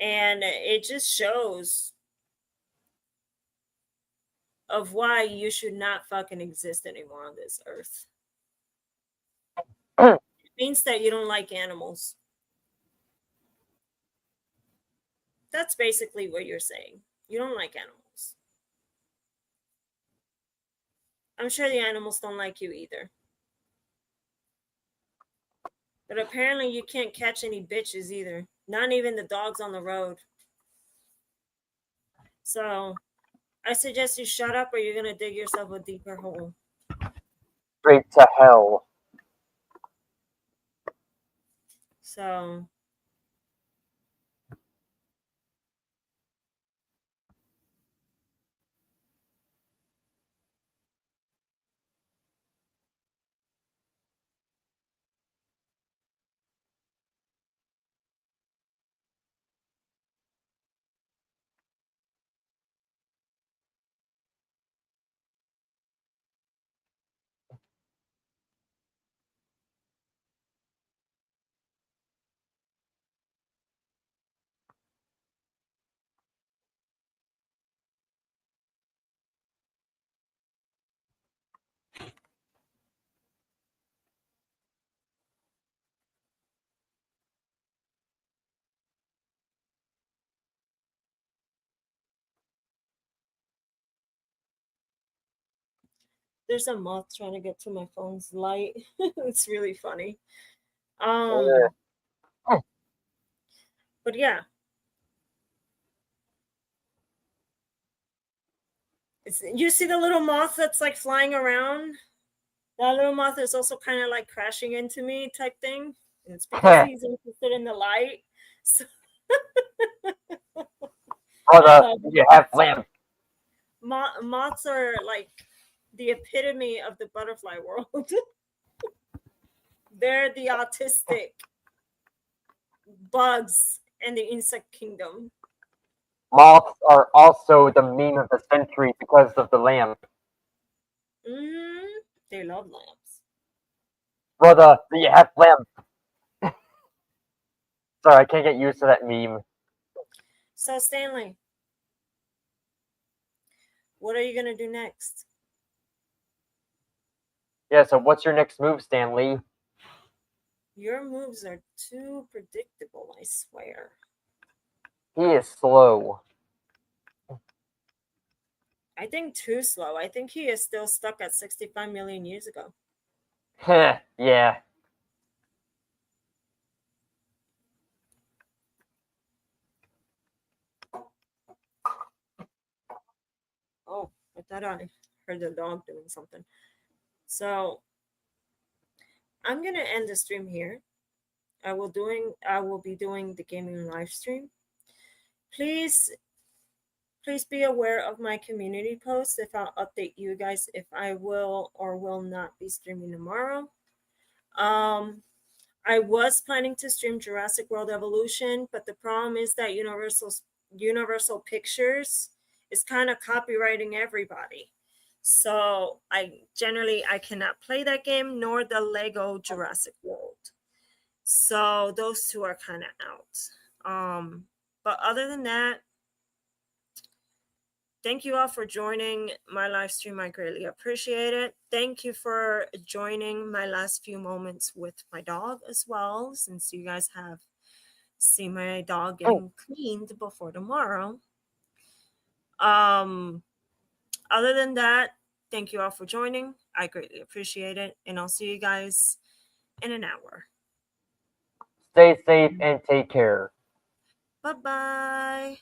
And it just shows of why you should not fucking exist anymore on this earth. It means that you don't like animals. That's basically what you're saying. You don't like animals. I'm sure the animals don't like you either. But apparently you can't catch any bitches either. Not even the dogs on the road. So I suggest you shut up or you're going to dig yourself a deeper hole. Straight to hell. So there's a moth trying to get to my phone's light. It's really funny. But yeah, You see the little moth that's like flying around? That little moth is also kind of like crashing into me type thing. And it's because he's interested in the light. So Brother, you have lamp. Moths are like the epitome of the butterfly world. They're the autistic bugs in the insect kingdom. Moths are also the meme of the century because of the lamp. They love lamps. Brother, you have lamp. Sorry, I can't get used to that meme. So Stanley, what are you gonna do next? Yeah, so what's your next move, Stanley? Your moves are too predictable, I swear. He is slow. I think too slow. I think he is still stuck at 65 million years ago. Heh, yeah. Oh, I thought I heard the dog doing something. So I'm gonna end the stream here. I will be doing the gaming live stream. Please be aware of my community posts if I'll update you guys if I will or will not be streaming tomorrow. I was planning to stream Jurassic World Evolution, but the problem is that Universal Pictures is kind of copywriting everybody. So I cannot play that game nor the Lego Jurassic World. So those two are kind of out. But other than that, thank you all for joining my live stream. I greatly appreciate it. Thank you for joining my last few moments with my dog as well, since you guys have seen my dog getting cleaned before tomorrow. Other than that, thank you all for joining. I greatly appreciate it. And I'll see you guys in an hour. Stay safe and take care. Bye-bye.